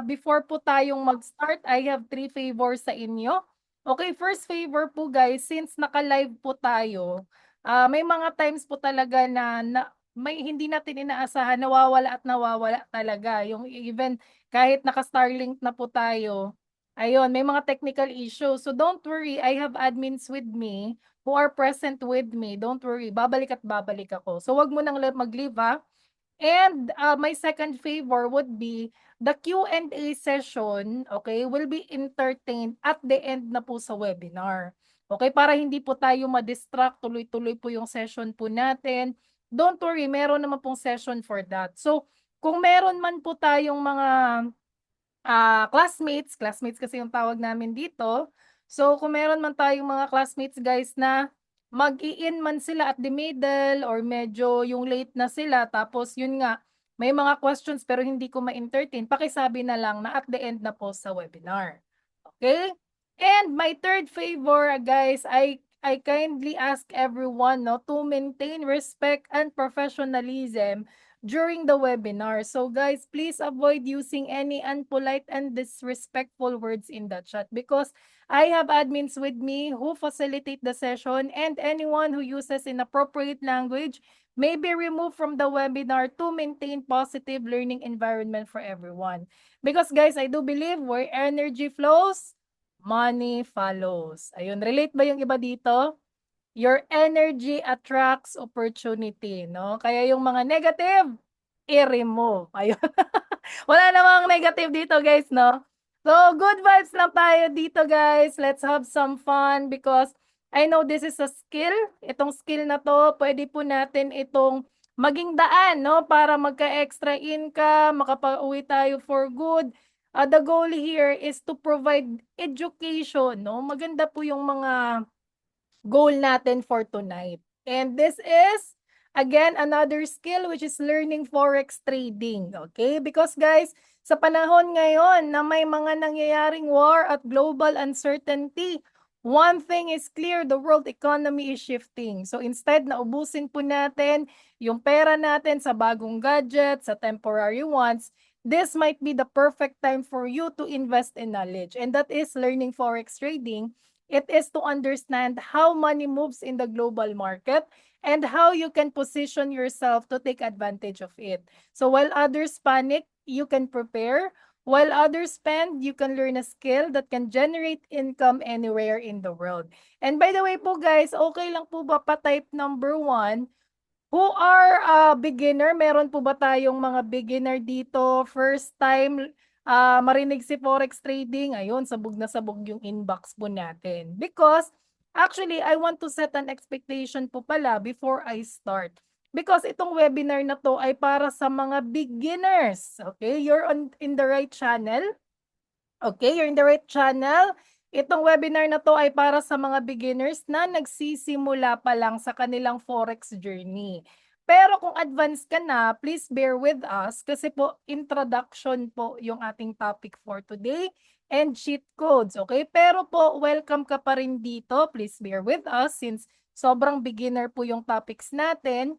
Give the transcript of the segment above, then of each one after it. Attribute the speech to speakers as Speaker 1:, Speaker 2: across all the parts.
Speaker 1: before po tayong mag-start, I have 3 favors sa inyo. Okay, first favor po guys, since naka-live po tayo, may mga times po talaga na may hindi natin inaasahan, nawawala at nawawala talaga. Yung even kahit naka-Starlink na po tayo, ayun, may mga technical issues. So don't worry, I have admins with me who are present with me. Don't worry, babalik at babalik ako. So wag mo nang mag-leave ha. And my second favor would be the Q&A session, okay, will be entertained at the end na po sa webinar. Okay, para hindi po tayo ma-distract, tuloy-tuloy po yung session po natin. Don't worry, meron naman pong session for that. So, kung meron man po tayong mga classmates kasi yung tawag namin dito. So, kung meron man tayong mga classmates guys na mag-i-in man sila at the middle or medyo yung late na sila tapos yun nga, may mga questions pero hindi ko ma-entertain, pakisabi na lang na at the end na po sa webinar. Okay? And my third favor, guys, I kindly ask everyone no to maintain respect and professionalism during the webinar. So guys, please avoid using any unpolite and disrespectful words in the chat because I have admins with me who facilitate the session, and anyone who uses inappropriate language may be removed from the webinar to maintain positive learning environment for everyone. Because guys, I do believe where energy flows, money follows. Ayun, relate ba yung iba dito? Your energy attracts opportunity, no? Kaya yung mga negative, i-remove. Ayun. Wala namang negative dito, guys, no? So, good vibes lang tayo dito, guys. Let's have some fun because I know this is a skill. Itong skill na to, pwede po natin itong maging daan, no? Para magka-extra income, makapauwi tayo for good. The goal here is to provide education, no? Maganda po yung mga goal natin for tonight. And this is, again, another skill which is learning forex trading. Okay? Because guys, sa panahon ngayon na may mga nangyayaring war at global uncertainty, one thing is clear, the world economy is shifting. So instead na ubusin po natin yung pera natin sa bagong gadget, sa temporary wants, this might be the perfect time for you to invest in knowledge. And that is learning forex trading. It is to understand how money moves in the global market and how you can position yourself to take advantage of it. So while others panic, you can prepare. While others spend, you can learn a skill that can generate income anywhere in the world. And by the way po guys, okay lang po ba pa-type number 1? Who are beginner? Meron po ba tayong mga beginner dito? First time marinig si forex trading? Ayun, sabog na sabog yung inbox po natin. Because actually, I want to set an expectation po pala before I start. Because itong webinar na to ay para sa mga beginners. Okay, you're in the right channel. Okay, you're in the right channel. Itong webinar na to ay para sa mga beginners na nagsisimula pa lang sa kanilang forex journey. Pero kung advanced ka na, please bear with us kasi po introduction po yung ating topic for today and cheat codes, okay? Pero po welcome ka pa rin dito. Please bear with us since sobrang beginner po yung topics natin.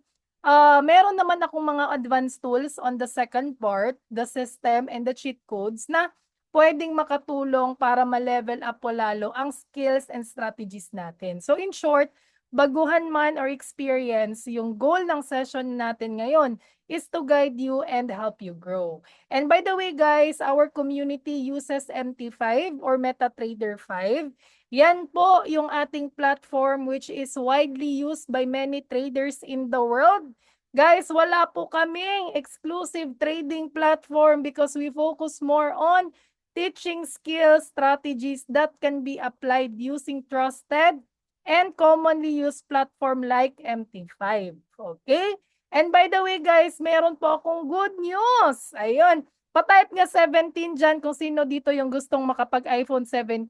Speaker 1: Meron naman akong mga advanced tools on the second part, the system and the cheat codes na pwedeng makatulong para ma-level up po lalo ang skills and strategies natin. So in short, baguhan man or experience, yung goal ng session natin ngayon is to guide you and help you grow. And by the way guys, our community uses MT5 or MetaTrader 5. Yan po yung ating platform which is widely used by many traders in the world. Guys, wala po kaming exclusive trading platform because we focus more on teaching skills, strategies that can be applied using trusted and commonly used platform like MT5. Okay? And by the way guys, meron po akong good news. Ayun. Pa-type nga 17 dyan kung sino dito yung gustong makapag-iPhone 17.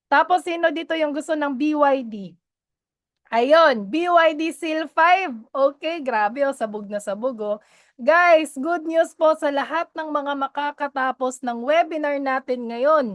Speaker 1: Tapos sino dito yung gusto ng BYD. Ayun, BYD Seal 5. Okay, grabe oh, sabog na sabog oh. Guys, good news po sa lahat ng mga makakatapos ng webinar natin ngayon.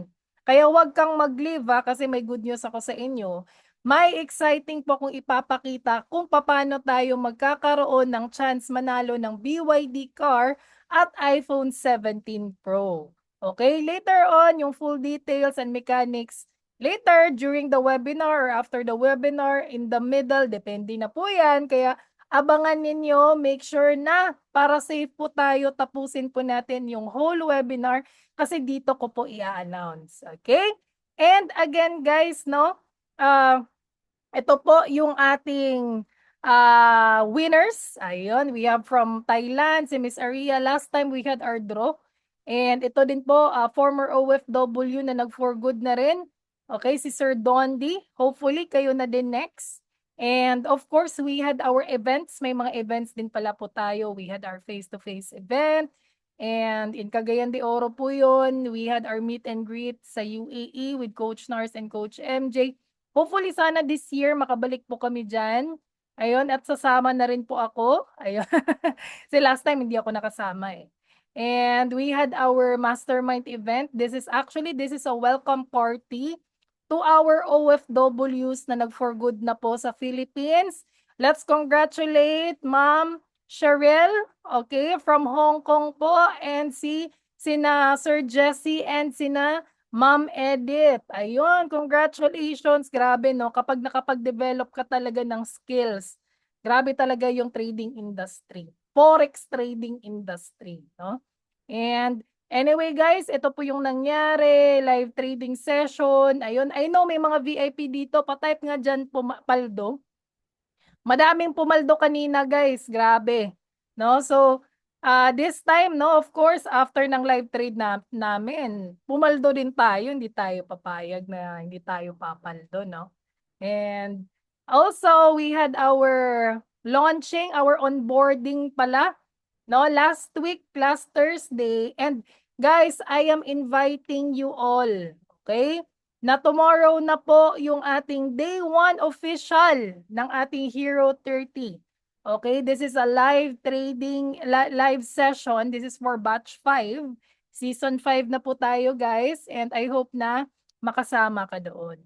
Speaker 1: Kaya huwag kang mag-leave kasi may good news ako sa inyo. May exciting po kung ipapakita kung paano tayo magkakaroon ng chance manalo ng BYD car at iPhone 17 Pro. Okay, later on, yung full details and mechanics, later during the webinar or after the webinar, in the middle, depende na po yan. Kaya abangan ninyo, make sure na para safe po tayo, tapusin po natin yung whole webinar kasi dito ko po i-announce. Okay? And again guys, no, ito po yung ating winners. Ayun, we have from Thailand, si Miss Aria. Last time we had our draw. And ito din po, former OFW na nag-for good na rin. Okay, si Sir Dondi. Hopefully, kayo na din next. And of course, we had our events. May mga events din pala po tayo. We had our face-to-face event. And in Cagayan de Oro po yun. We had our meet and greet sa UAE with Coach Nars and Coach MJ. Hopefully sana this year makabalik po kami diyan. Ayun, at sasama na rin po ako. Ayun. Kasi last time hindi ako nakasama eh. And we had our mastermind event. This is a welcome party to our OFWs na nag-for good na po sa Philippines. Let's congratulate Ma'am Cheryl, okay, from Hong Kong po, and sina Sir Jesse and sina Ma'am Edith. Ayun, congratulations. Grabe, no? Kapag nakapag-develop ka talaga ng skills, grabe talaga yung trading industry. Forex trading industry, no? And anyway, guys, ito po yung nangyari. Live trading session. Ayun, I know may mga VIP dito. Pa-type nga dyan, Paldo. Madaming pumaldo kanina, guys. Grabe. No? So, this time, no, of course, after ng live trade namin, pumaldo din tayo. Hindi tayo papayag na hindi tayo papaldo, no? And also, we had our launching, our onboarding pala, no? Last week, last Thursday. And guys, I am inviting you all, okay? Na tomorrow na po yung ating day 1 official ng ating Hero 30. Okay, this is a live trading, live session. This is for batch 5. Season 5 na po tayo, guys. And I hope na makasama ka doon.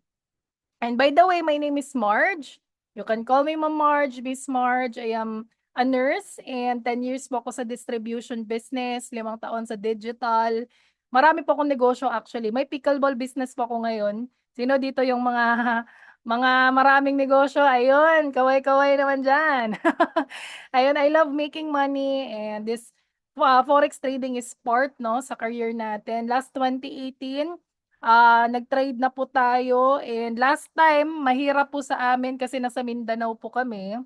Speaker 1: And by the way, my name is Marge. You can call me Ma'am Marge, Miss Marge. I am a nurse and 10 years po ako sa distribution business, 5 taon sa digital. Marami po akong negosyo actually. May pickleball business po ako ngayon. Sino dito yung mga mga maraming negosyo? Ayun, kaway-kaway naman dyan. Ayun, I love making money and this forex trading is part no sa career natin. Last 2018, nag-trade na po tayo and last time mahirap po sa amin kasi nasa Mindanao po kami.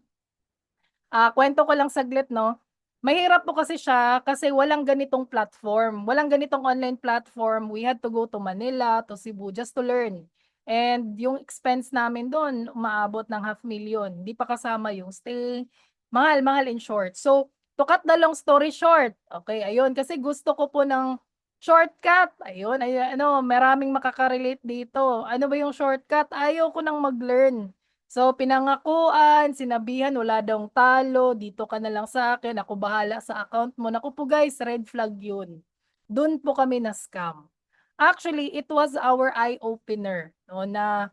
Speaker 1: Kwento ko lang saglit, no? Mahirap po kasi siya kasi walang ganitong platform. Walang ganitong online platform. We had to go to Manila, to Cebu just to learn. And yung expense namin doon, umaabot ng 500,000. Hindi pa kasama yung stay. Mahal, mahal in short. So, to cut the long story short, okay, ayun, kasi gusto ko po ng shortcut. Ayun, ano, maraming makaka-relate dito. Ano ba yung shortcut? Ayaw ko nang mag-learn. So, pinangakuan, sinabihan, wala daw talo, dito ka na lang sa akin, ako bahala sa account mo. Naku po guys, red flag yun. Doon po kami na-scam. Actually, it was our eye-opener no, na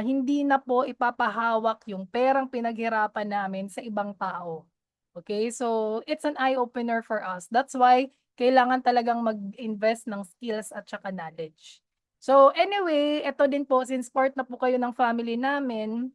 Speaker 1: hindi na po ipapahawak yung perang pinaghirapan namin sa ibang tao. Okay, so it's an eye-opener for us. That's why kailangan talagang mag-invest ng skills at saka knowledge. So anyway, ito din po, since part na po kayo ng family namin,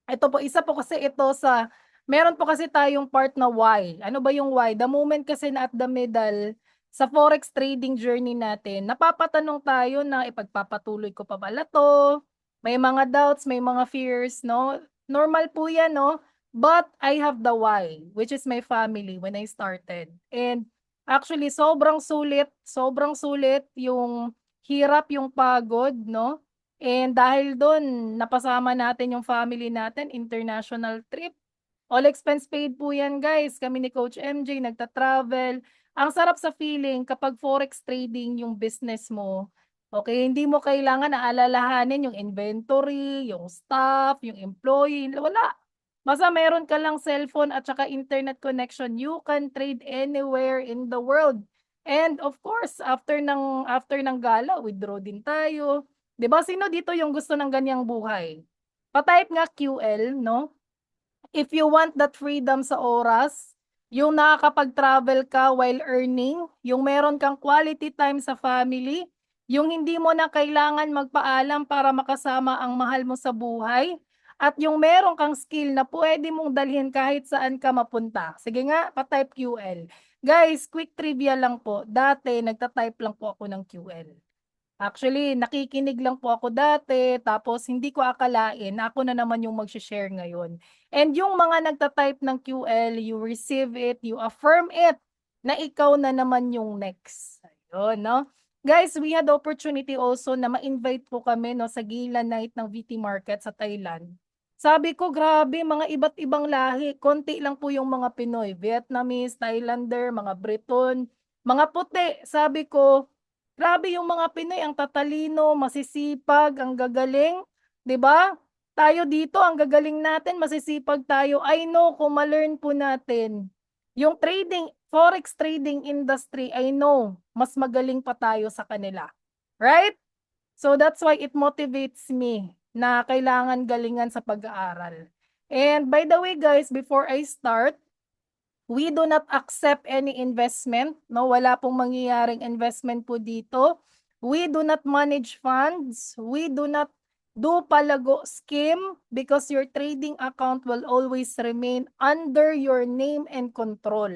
Speaker 1: ito po, isa po kasi ito sa, meron po kasi tayong part na why. Ano ba yung why? The moment kasi na at the middle, sa forex trading journey natin, napapatanong tayo na ipagpapatuloy ko pa pala to, may mga doubts, may mga fears, no? Normal po yan, no? But I have the why, which is my family when I started. And actually, sobrang sulit yung hirap, yung pagod, no? And dahil doon, napasama natin yung family natin, international trip. All expense paid po yan, guys. Kami ni Coach MJ, nagta-travel. Ang sarap sa feeling kapag forex trading yung business mo. Okay, hindi mo kailangan na alalahanin yung inventory, yung staff, yung employee. Wala. Basta meron ka lang cellphone at saka internet connection, you can trade anywhere in the world. And of course, after ng gala, withdraw din tayo. 'Di ba sino dito yung gusto ng ganyang buhay? Pa-type nga QL, no? If you want that freedom sa oras, yung nakakapag-travel ka while earning, yung meron kang quality time sa family, yung hindi mo na kailangan magpaalam para makasama ang mahal mo sa buhay, at yung meron kang skill na pwede mong dalhin kahit saan ka mapunta. Sige nga, pa-type QL. Guys, quick trivia lang po. Dati, nagta-type lang po ako ng QL. Actually, nakikinig lang po ako dati, tapos hindi ko akalain na ako na naman yung mag-share ngayon. And yung mga nagta-type ng QL, you receive it, you affirm it, na ikaw na naman yung next. Ayun, no? Guys, we had the opportunity also na ma-invite po kami no, sa Gala Night ng VT Market sa Thailand. Sabi ko, grabe, mga iba't ibang lahi. Konti lang po yung mga Pinoy, Vietnamese, Thailander, mga Briton, mga puti. Sabi ko, grabe yung mga Pinoy, ang tatalino, masisipag, ang gagaling, 'di ba? Tayo dito, ang gagaling natin, masisipag tayo. I know kung ma-learn po natin yung trading, forex trading industry, I know mas magaling pa tayo sa kanila. Right? So that's why it motivates me na kailangan galingan sa pag-aaral. And by the way guys, before I start, we do not accept any investment, no? Wala pong mangyayaring investment po dito. We do not manage funds. We do not do palago scheme because your trading account will always remain under your name and control.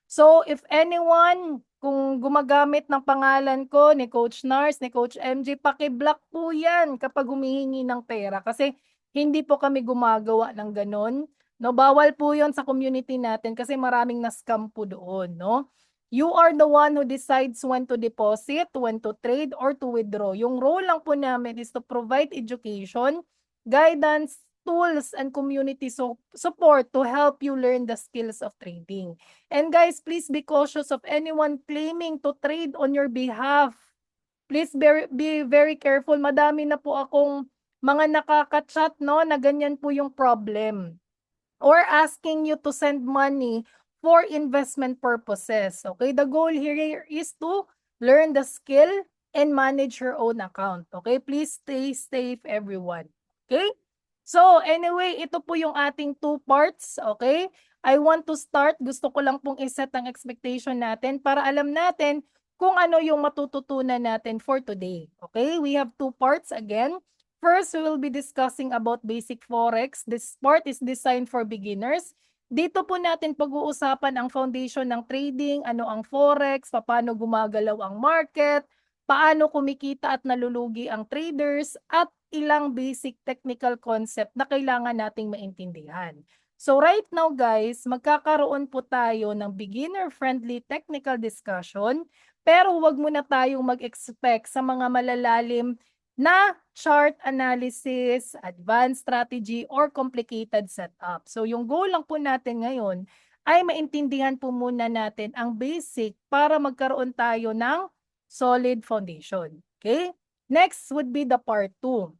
Speaker 1: So if anyone, kung gumagamit ng pangalan ko, ni Coach Nars, ni Coach MJ, paki-block po yan kapag humihingi ng pera kasi hindi po kami gumagawa ng ganon. No, bawal po 'yon sa community natin kasi maraming na-scam po doon, no? You are the one who decides when to deposit, when to trade, or to withdraw. Yung role lang po namin is to provide education, guidance, tools, and community support to help you learn the skills of trading. And guys, please be cautious of anyone claiming to trade on your behalf. Please be very careful. Madami na po akong mga nakaka-chat, no, na ganyan po yung problem or asking you to send money for investment purposes. Okay, the goal here is to learn the skill and manage your own account. Okay, please stay safe everyone. Okay, so anyway, ito po yung ating 2 parts. Okay, I want to start, gusto ko lang pong iset ang expectation natin para alam natin kung ano yung matututunan natin for today. Okay, we have 2 parts again. First, we will be discussing about basic forex. This part is designed for beginners. Dito po natin pag-uusapan ang foundation ng trading, ano ang forex, paano gumagalaw ang market, paano kumikita at nalulugi ang traders, at ilang basic technical concept na kailangan nating maintindihan. So right now guys, magkakaroon po tayo ng beginner-friendly technical discussion, pero huwag muna tayong mag-expect sa mga malalalim na chart analysis, advanced strategy, or complicated setup. So yung goal lang po natin ngayon ay maintindihan po muna natin ang basic para magkaroon tayo ng solid foundation. Okay? Next would be the part 2.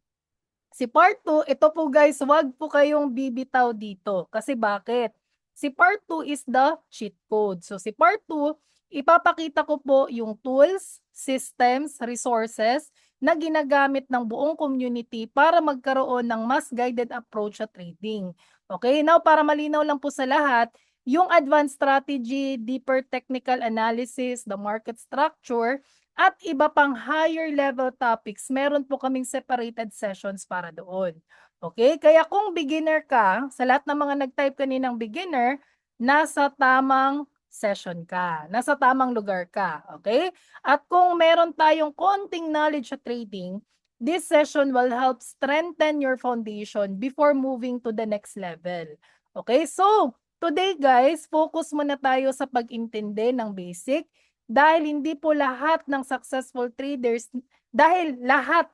Speaker 1: Si part 2, ito po guys, wag po kayong bibitaw dito. Kasi bakit? Si part 2 is the cheat code. So si part 2, ipapakita ko po yung tools, systems, resources na ginagamit ng buong community para magkaroon ng mas guided approach sa trading. Okay, now para malinaw lang po sa lahat, yung advanced strategy, deeper technical analysis, the market structure, at iba pang higher level topics, meron po kaming separated sessions para doon. Okay, kaya kung beginner ka, sa lahat ng mga nag-type kaninang beginner, nasa tamang session ka, nasa tamang lugar ka, okay? At kung meron tayong konting knowledge sa trading, this session will help strengthen your foundation before moving to the next level. Okay, so today guys, focus muna tayo sa pag-intindi ng basic dahil hindi po lahat ng successful traders, dahil lahat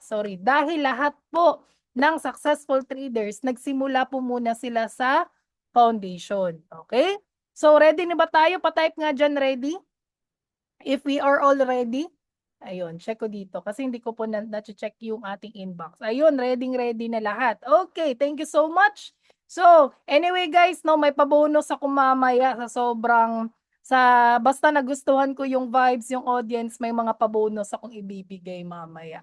Speaker 1: po ng successful traders, nagsimula po muna sila sa foundation. Okay? So, ready na ba tayo? Pa-type nga dyan, ready? If we are all ready, ayun, check ko dito kasi hindi ko po na-check yung ating inbox. Ayun, ready na lahat. Okay, thank you so much. So, anyway guys, no, may pabonus ako mamaya basta nagustuhan ko yung vibes, yung audience, may mga pabonus akong ibibigay mamaya.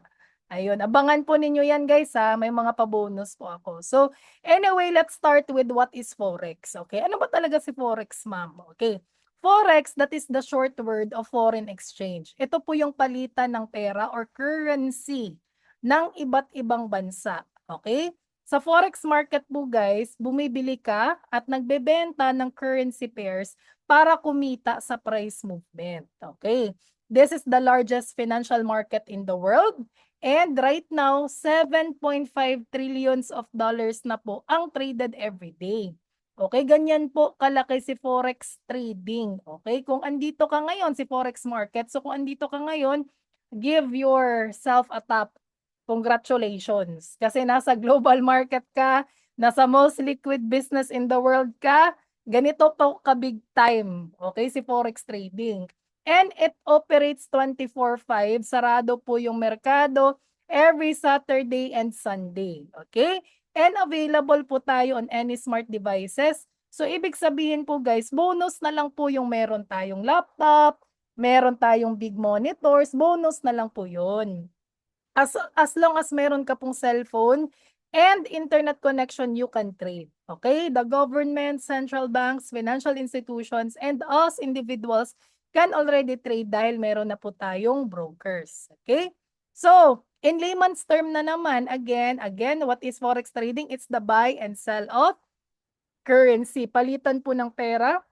Speaker 1: Ayun, abangan po ninyo yan guys ha, may mga pa-bonus po ako. So, anyway, let's start with what is Forex, okay? Ano ba talaga si Forex, ma'am? Okay, Forex, that is the short word of foreign exchange. Ito po yung palitan ng pera or currency ng iba't ibang bansa, okay? Sa Forex market po guys, bumibili ka at nagbebenta ng currency pairs para kumita sa price movement, okay? This is the largest financial market in the world. And right now, 7.5 trillions of dollars na po ang traded every day. Okay, ganyan po kalaki si Forex trading. Okay, kung andito ka ngayon si Forex market, so kung andito ka ngayon, give yourself a tap. Congratulations. Kasi nasa global market ka, nasa most liquid business in the world ka, ganito po ka big time. Okay, si Forex trading. And it operates 24/5. Sarado po yung merkado every Saturday and Sunday. Okay? And available po tayo on any smart devices. So, ibig sabihin po guys, bonus na lang po yung meron tayong laptop, meron tayong big monitors, bonus na lang po yun. As long as meron ka pong cellphone and internet connection, you can trade. Okay? The government, central banks, financial institutions, and us individuals can already trade dahil meron na po tayong brokers. Okay? So, in layman's term na naman, again, what is Forex trading? It's the buy and sell of currency. Palitan po ng pera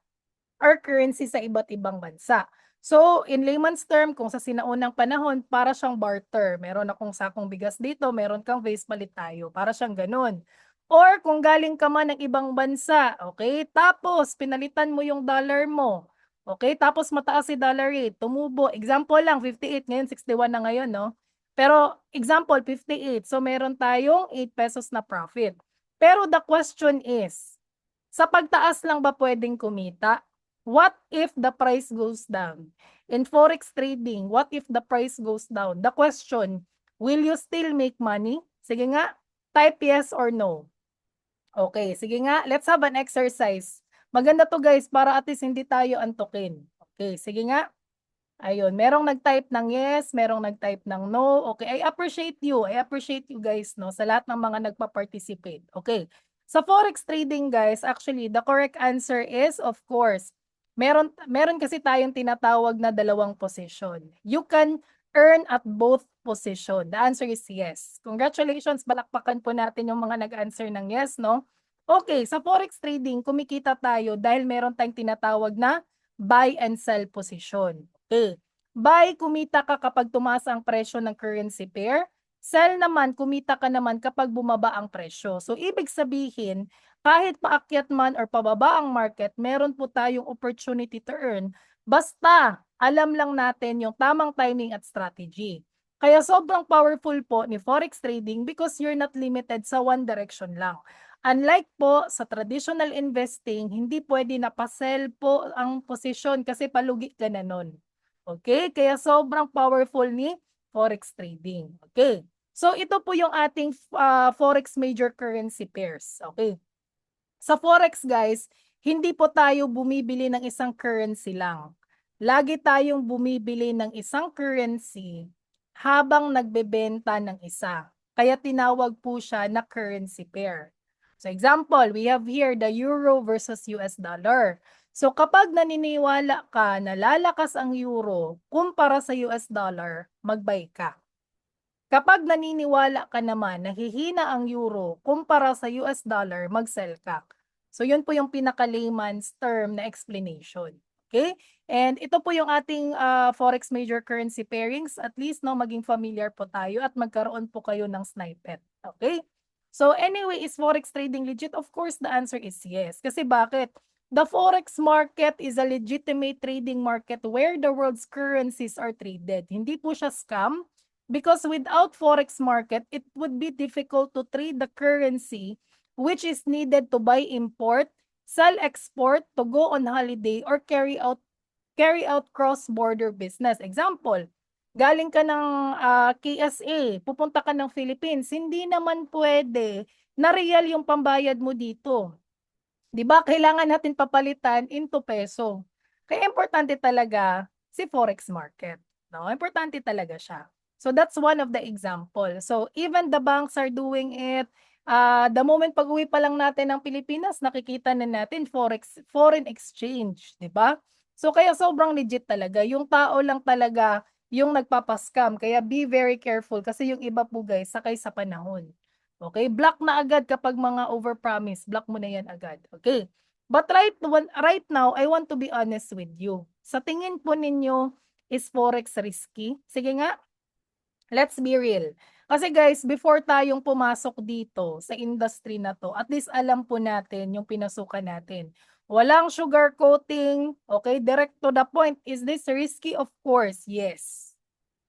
Speaker 1: or currency sa iba't ibang bansa. So, in layman's term, kung sa sinaunang panahon, para siyang barter. Meron akong sakong bigas dito, meron kang vase, palit tayo. Para siyang ganun. Or kung galing ka man ng ibang bansa, okay? Tapos, pinalitan mo yung dollar mo. Okay? Tapos, mataas si dollar rate. Tumubo. Example lang, 58. Ngayon, 61 na ngayon, no? Pero, example, 58. So, meron tayong 8 pesos na profit. Pero the question is, sa pagtaas lang ba pwedeng kumita? What if the price goes down? In Forex trading, what if the price goes down? The question, will you still make money? Sige nga, type yes or no. Okay, sige nga, let's have an exercise. Maganda to guys, para at least hindi tayo antukin. Okay, sige nga. Ayun, merong nag-type ng yes, merong nag-type ng no. Okay, I appreciate you. I appreciate you guys, no, sa lahat ng mga nagpa-participate. Okay. Sa Forex trading, guys, actually, the correct answer is, of course, meron kasi tayong tinatawag na dalawang position. You can earn at both position. The answer is yes. Congratulations, balakpakan po natin yung mga nag-answer ng yes, no? Okay, sa Forex trading, kumikita tayo dahil meron tayong tinatawag na buy and sell position. Okay. Buy, kumita ka kapag tumaas ang presyo ng currency pair. Sell naman, kumita ka naman kapag bumaba ang presyo. So, ibig sabihin, kahit paakyat man or pababa ang market, meron po tayong opportunity to earn. Basta, alam lang natin yung tamang timing at strategy. Kaya sobrang powerful po ni Forex trading because you're not limited sa one direction lang. Unlike po sa traditional investing, hindi pwede na pa-sell po ang posisyon kasi palugi ka na nun. Okay? Kaya sobrang powerful ni Forex trading. Okay? So, ito po yung ating Forex major currency pairs. Okay? Sa Forex guys, hindi po tayo bumibili ng isang currency lang. Lagi tayong bumibili ng isang currency habang nagbebenta ng isa. Kaya tinawag po siya na currency pair. So example, we have here the euro versus US dollar. So kapag naniniwala ka na lalakas ang euro kumpara sa US dollar, mag-buy ka. Kapag naniniwala ka naman na hihina ang euro kumpara sa US dollar, mag-sell ka. So yun po yung pinaka-layman's term na explanation. Okay? And ito po yung ating Forex major currency pairings. At least no, maging familiar po tayo at magkaroon po kayo ng snippet. Okay? So anyway, is Forex trading legit? Of course, the answer is yes. Kasi bakit? The Forex market is a legitimate trading market where the world's currencies are traded. Hindi po siya scam. Because without Forex market, it would be difficult to trade the currency which is needed to buy import, sell export, to go on holiday, or carry out cross-border business. Example, galing ka ng KSA, pupunta ka ng Philippines, hindi naman pwede na real yung pambayad mo dito. 'Di ba? Kailangan natin papalitan into peso. Kaya importante talaga si Forex market, no? Importante talaga siya. So that's one of the example. So even the banks are doing it. The moment pag-uwi pa lang natin ng Pilipinas, nakikita na natin foreign exchange, 'di ba? So kaya sobrang legit talaga. Yung tao lang talaga yung nagpapa-scam. Kaya be very careful kasi yung iba po guys, sakay sa panahon. Okay? Block na agad kapag mga overpromise. Block mo na yan agad. Okay? But right now, I want to be honest with you. Sa tingin po ninyo, is forex risky? Sige nga, let's be real. Kasi guys, before tayong pumasok dito sa industry na 'to, at least alam po natin yung pinasukan natin. Walang sugar coating, okay, direct to the point. Is this risky? Of course, yes.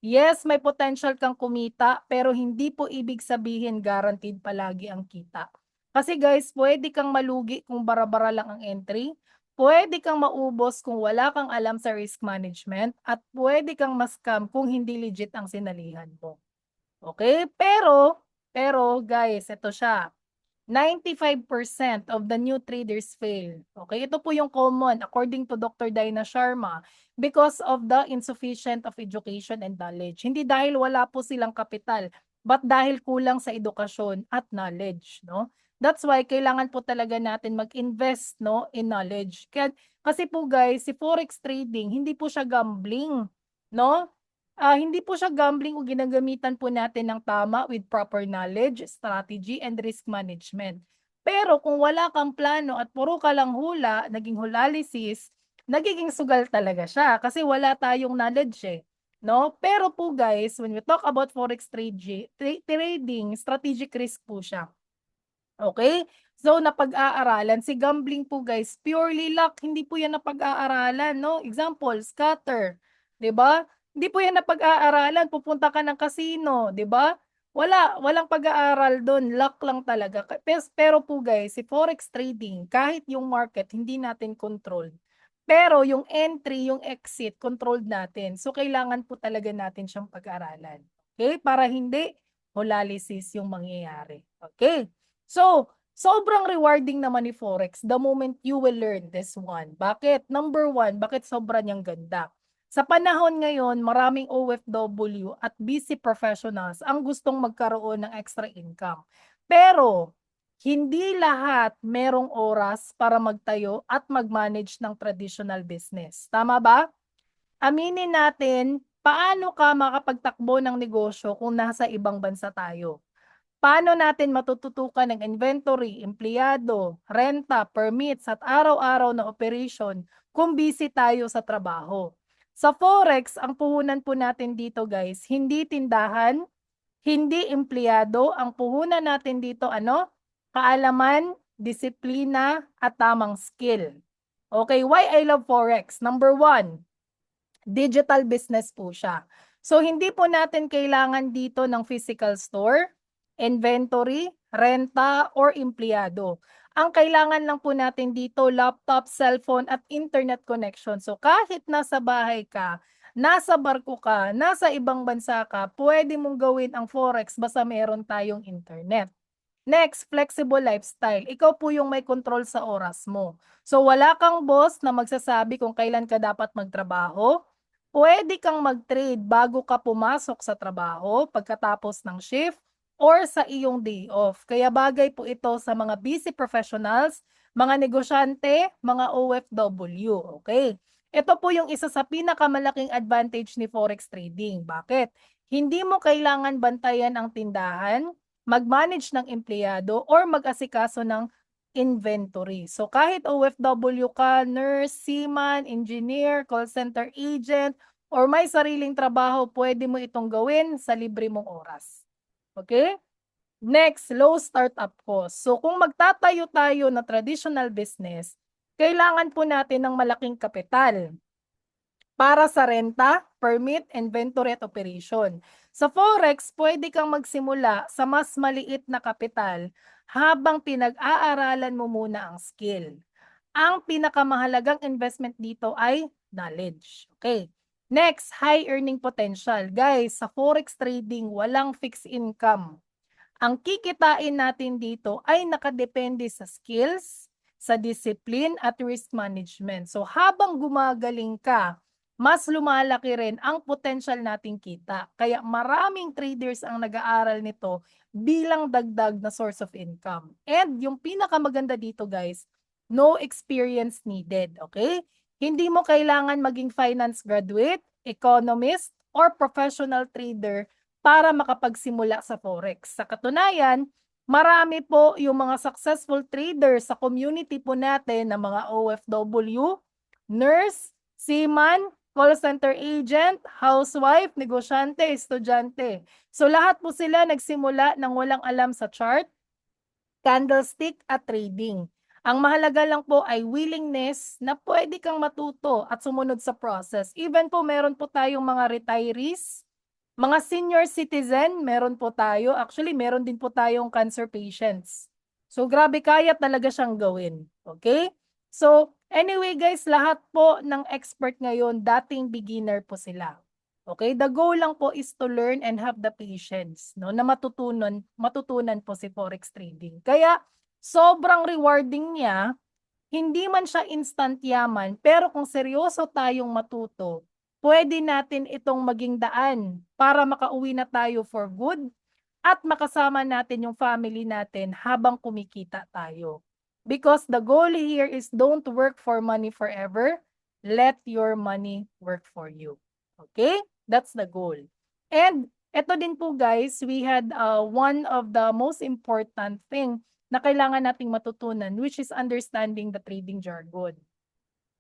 Speaker 1: Yes, may potential kang kumita, pero hindi po ibig sabihin guaranteed palagi ang kita. Kasi guys, puwede kang malugi kung bara-bara lang ang entry, puwede kang maubos kung wala kang alam sa risk management, at puwede kang ma-scam kung hindi legit ang sinalihan mo. Okay, pero guys, eto siya, 95% of the new traders fail. Okay, ito po yung common according to Dr. Dina Sharma because of the insufficient of education and knowledge. Hindi dahil wala po silang kapital, but dahil kulang sa edukasyon at knowledge, no? That's why kailangan po talaga natin mag-invest, no, in knowledge. Kasi po guys, si forex trading hindi po siya gambling, no? Hindi po siya gambling kung ginagamitan po natin ng tama with proper knowledge, strategy, and risk management. Pero kung wala kang plano at puro ka lang hula, naging hulalysis, nagiging sugal talaga siya kasi wala tayong knowledge eh. No? Pero po guys, when we talk about forex trading, strategic risk po siya. Okay? So napag-aaralan, si gambling po guys, purely luck, hindi po yan napag-aaralan, no? Example, scatter, 'di ba? Hindi po yan napag-aaralan, pupunta ka ng casino, 'di ba? Walang pag-aaral doon, luck lang talaga. Pero po guys, si forex trading, kahit yung market hindi natin control. Pero yung entry, yung exit, controlled natin. So kailangan po talaga natin siyang pag-aralan. Okay? Para hindi hulalysis yung mangyayari. Okay? So, sobrang rewarding naman ni forex the moment you will learn this one. Bakit? Number one, bakit sobrang niyang ganda? Sa panahon ngayon, maraming OFW at busy professionals ang gustong magkaroon ng extra income. Pero, hindi lahat merong oras para magtayo at mag-manage ng traditional business. Tama ba? Aminin natin, paano ka makapagtakbo ng negosyo kung nasa ibang bansa tayo? Paano natin matututukan ng inventory, empleyado, renta, permits at araw-araw na operation kung busy tayo sa trabaho? Sa forex, ang puhunan po natin dito guys, hindi tindahan, hindi empleyado, ang puhunan natin dito ano? Kaalaman, disiplina at tamang skill. Okay, why I love forex? Number one, digital business po siya. So hindi po natin kailangan dito ng physical store, inventory, renta, or empleyado. Ang kailangan lang po natin dito, laptop, cellphone, at internet connection. So kahit nasa bahay ka, nasa barko ka, nasa ibang bansa ka, pwede mong gawin ang forex basta meron tayong internet. Next, flexible lifestyle. Ikaw po yung may control sa oras mo. So wala kang boss na magsasabi kung kailan ka dapat magtrabaho. Pwede kang mag-trade bago ka pumasok sa trabaho, pagkatapos ng shift, or sa iyong day off. Kaya bagay po ito sa mga busy professionals, mga negosyante, mga OFW. Okay? Ito po yung isa sa pinakamalaking advantage ni forex trading. Bakit? Hindi mo kailangan bantayan ang tindahan, mag-manage ng empleyado, or mag-asikaso ng inventory. So kahit OFW ka, nurse, seaman, engineer, call center agent, or may sariling trabaho, pwede mo itong gawin sa libre mong oras. Okay? Next, low startup cost. So kung magtatayo tayo na traditional business, kailangan po natin ng malaking kapital para sa renta, permit, inventory at operation. Sa forex, pwede kang magsimula sa mas maliit na kapital habang pinag-aaralan mo muna ang skill. Ang pinakamahalagang investment dito ay knowledge. Okay. Next, high earning potential. Guys, sa forex trading, walang fixed income. Ang kikitain natin dito ay nakadepende sa skills, sa discipline at risk management. So habang gumagaling ka, mas lumalaki rin ang potential nating kita. Kaya maraming traders ang nag-aaral nito bilang dagdag na source of income. And yung pinakamaganda dito guys, no experience needed, okay? Hindi mo kailangan maging finance graduate, economist, or professional trader para makapagsimula sa Forex. Sa katunayan, marami po yung mga successful traders sa community po natin ng mga OFW, nurse, seaman, call center agent, housewife, negosyante, estudyante. So lahat po sila nagsimula ng walang alam sa chart, candlestick at trading. Ang mahalaga lang po ay willingness na pwede kang matuto at sumunod sa process. Even po meron po tayong mga retirees, mga senior citizen, meron po tayo. Actually, meron din po tayong cancer patients. So grabe, kaya talaga siyang gawin. Okay? So anyway guys, lahat po ng expert ngayon, dating beginner po sila. Okay? The goal lang po is to learn and have the patience, no, na matutunan po si Forex trading. Kaya sobrang rewarding niya, hindi man siya instant yaman, pero kung seryoso tayong matuto, pwede natin itong maging daan para makauwi na tayo for good at makasama natin yung family natin habang kumikita tayo. Because the goal here is don't work for money forever, let your money work for you. Okay? That's the goal. And ito din po guys, we had one of the most important thing na kailangan nating matutunan, which is understanding the trading jargon.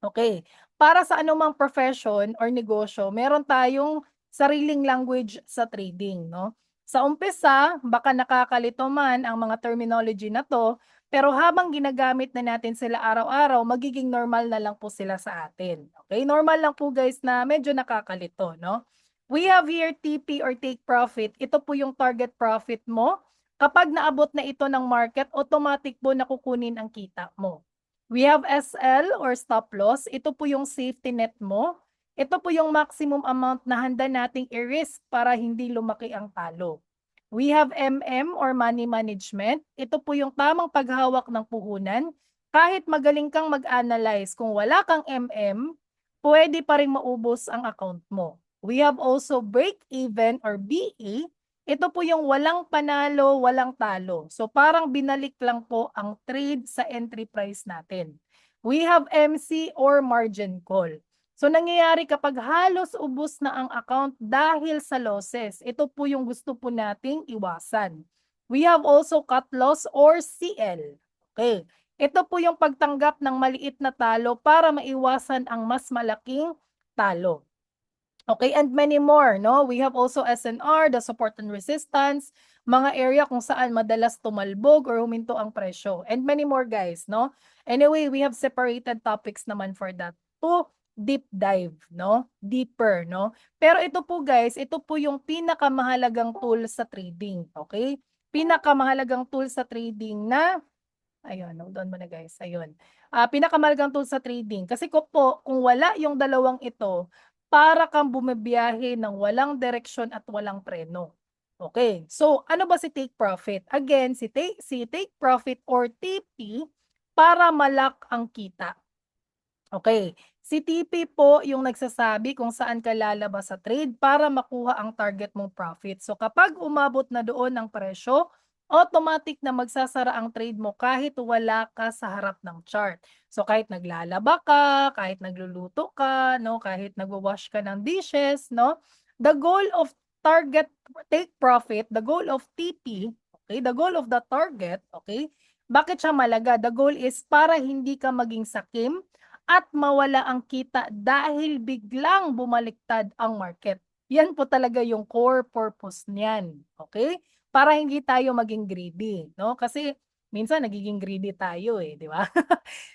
Speaker 1: Okay. Para sa anumang profession or negosyo, meron tayong sariling language sa trading, no? Sa umpisa, baka nakakalito man ang mga terminology na to, pero habang ginagamit na natin sila araw-araw, magiging normal na lang po sila sa atin. Okay? Normal lang po guys na medyo nakakalito, no? We have here TP or take profit. Ito po yung target profit mo. Kapag naabot na ito ng market, automatic po nakukunin ang kita mo. We have SL or stop loss. Ito po yung safety net mo. Ito po yung maximum amount na handa nating i-risk para hindi lumaki ang talo. We have MM or money management. Ito po yung tamang paghawak ng puhunan. Kahit magaling kang mag-analyze, kung wala kang MM, pwede pa rin maubos ang account mo. We have also break even or BE. Ito po yung walang panalo, walang talo. So parang binalik lang po ang trade sa entry price natin. We have MC or margin call. So nangyayari kapag halos ubos na ang account dahil sa losses. Ito po yung gusto po nating iwasan. We have also cut loss or CL. Okay. Ito po yung pagtanggap ng maliit na talo para maiwasan ang mas malaking talo. Okay, and many more, no? We have also SNR, the support and resistance, mga area kung saan madalas tumalbog or huminto ang presyo, and many more guys, no? Anyway, we have separated topics naman for that to deep dive, no? Deeper, no? Pero ito po guys, ito po yung pinakamahalagang tool sa trading, okay? Pinakamahalagang tool sa trading na, ayun, hold on muna guys, ayun. Pinakamahalagang tool sa trading. Kasi kung wala yung dalawang ito, para kang bumibiyahe ng walang direksyon at walang preno. Okay, so ano ba si take profit? Again, si take profit or TP para malak ang kita. Okay, si TP po yung nagsasabi kung saan ka lalabas sa trade para makuha ang target mong profit. So kapag umabot na doon ang presyo, automatic na magsasara ang trade mo kahit wala ka sa harap ng chart. So kahit naglalaba ka, kahit nagluluto ka, no, kahit nagwa-wash ka ng dishes, no, the goal of target take profit, the goal of TP, okay, the goal of the target, okay, bakit siya malaga? The goal is para hindi ka maging sakim at mawala ang kita dahil biglang bumaliktad ang market. Yan po talaga yung core purpose niyan, okay? Para hindi tayo maging greedy, no? Kasi minsan nagiging greedy tayo eh, di ba?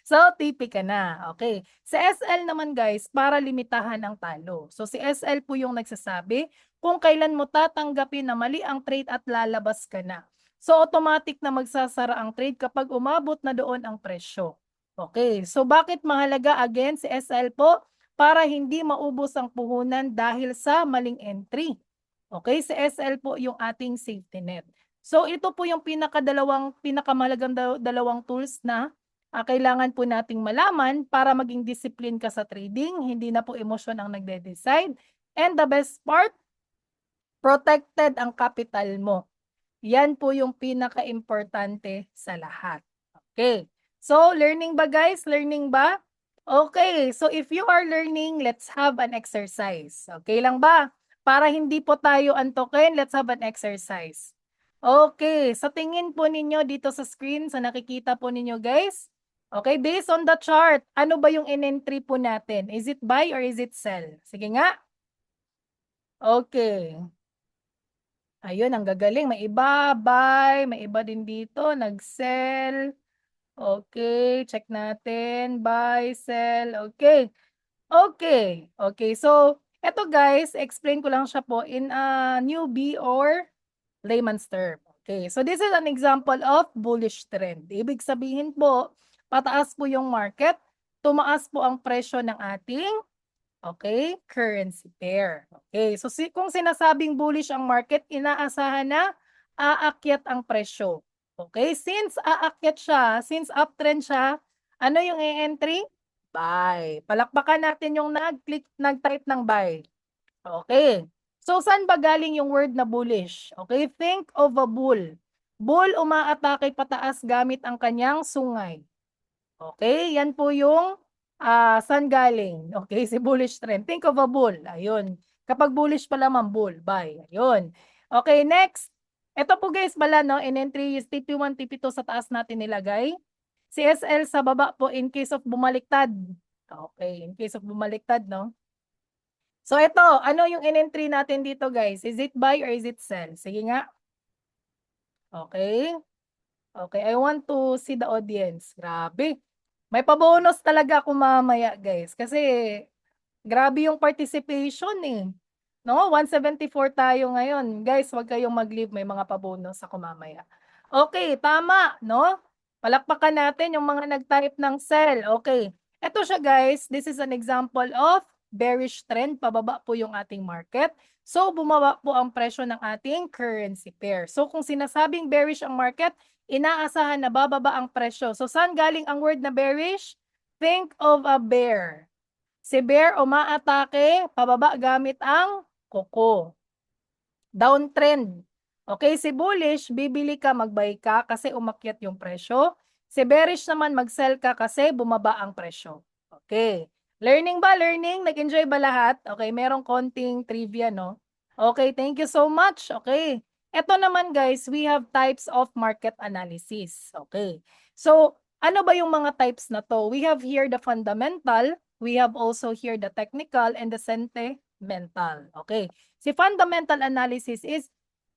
Speaker 1: So, TP ka na, okay? Sa SL naman guys, para limitahan ang talo. So, si SL po yung nagsasabi kung kailan mo tatanggapin na mali ang trade at lalabas ka na. So, automatic na magsasara ang trade kapag umabot na doon ang presyo. Okay, so bakit mahalaga again si SL po? Para hindi maubos ang puhunan dahil sa maling entry. Okay, si SL po yung ating safety net. So ito po yung pinakamahalagang dalawang tools na kailangan po nating malaman para maging discipline ka sa trading, hindi na po emosyon ang nagde-decide. And the best part, protected ang capital mo. Yan po yung pinaka-importante sa lahat. Okay. So, learning ba guys? Learning ba? Okay. So, if you are learning, let's have an exercise. Okay lang ba? Para hindi po tayo antokin, let's have an exercise. Okay. Sa tingin po ninyo dito sa screen, sa nakikita po ninyo guys. Okay, based on the chart, ano ba yung in-entry po natin? Is it buy or is it sell? Sige nga. Okay. Ayun, ang gagaling. May iba, buy. May iba din dito, nag-sell. Okay, check natin. Buy, sell. Okay. Okay. Okay, so, eto guys, explain ko lang siya po in a newbie or layman's term. Okay, so this is an example of bullish trend. Ibig sabihin po, pataas po yung market, tumaas po ang presyo ng ating currency pair. Okay, so kung sinasabing bullish ang market, inaasahan na aakyat ang presyo. Okay, since aakyat siya, since uptrend siya, ano yung e-entry? Buy. Palakpakan natin yung nag-type ng buy. Okay. So, saan ba galing yung word na bullish? Okay, think of a bull. Bull umaatake pataas gamit ang kanyang sungay. Okay, yan po yung saan galing. Okay, si bullish trend. Think of a bull. Ayun. Kapag bullish pala man, bull. Buy. Ayun. Okay, next. Ito po guys, bala no, in entry is TP1, TP2 sa taas natin nilagay. CSL sa baba po in case of bumaliktad. Okay, in case of bumaliktad, no? So ito, ano yung in-entry natin dito guys? Is it buy or is it sell? Sige nga. Okay. Okay, I want to see the audience. Grabe. May pabonus talaga ako mamaya guys. Kasi grabe yung participation eh. No, 174 tayo ngayon. Guys, wag kayong mag-leave. May mga pabonus ako mamaya. Okay, tama, no? Palakpakan natin yung mga nag-type ng sell. Okay. Ito siya guys. This is an example of bearish trend. Pababa po yung ating market. So, bumaba po ang presyo ng ating currency pair. So, kung sinasabing bearish ang market, inaasahan na bababa ang presyo. So, saan galing ang word na bearish? Think of a bear. Si bear umaatake, pababa gamit ang kuko. Downtrend. Okay, si bullish, bibili ka, mag-buy ka kasi umakyat yung presyo. Si bearish naman, mag-sell ka kasi bumaba ang presyo. Okay. Learning ba? Learning? Nag-enjoy ba lahat? Okay, merong konting trivia, no? Okay, thank you so much. Okay. Ito naman guys, we have types of market analysis. Okay. So, ano ba yung mga types na to? We have here the fundamental, we have also here the technical and the sentimental. Okay. Si fundamental analysis is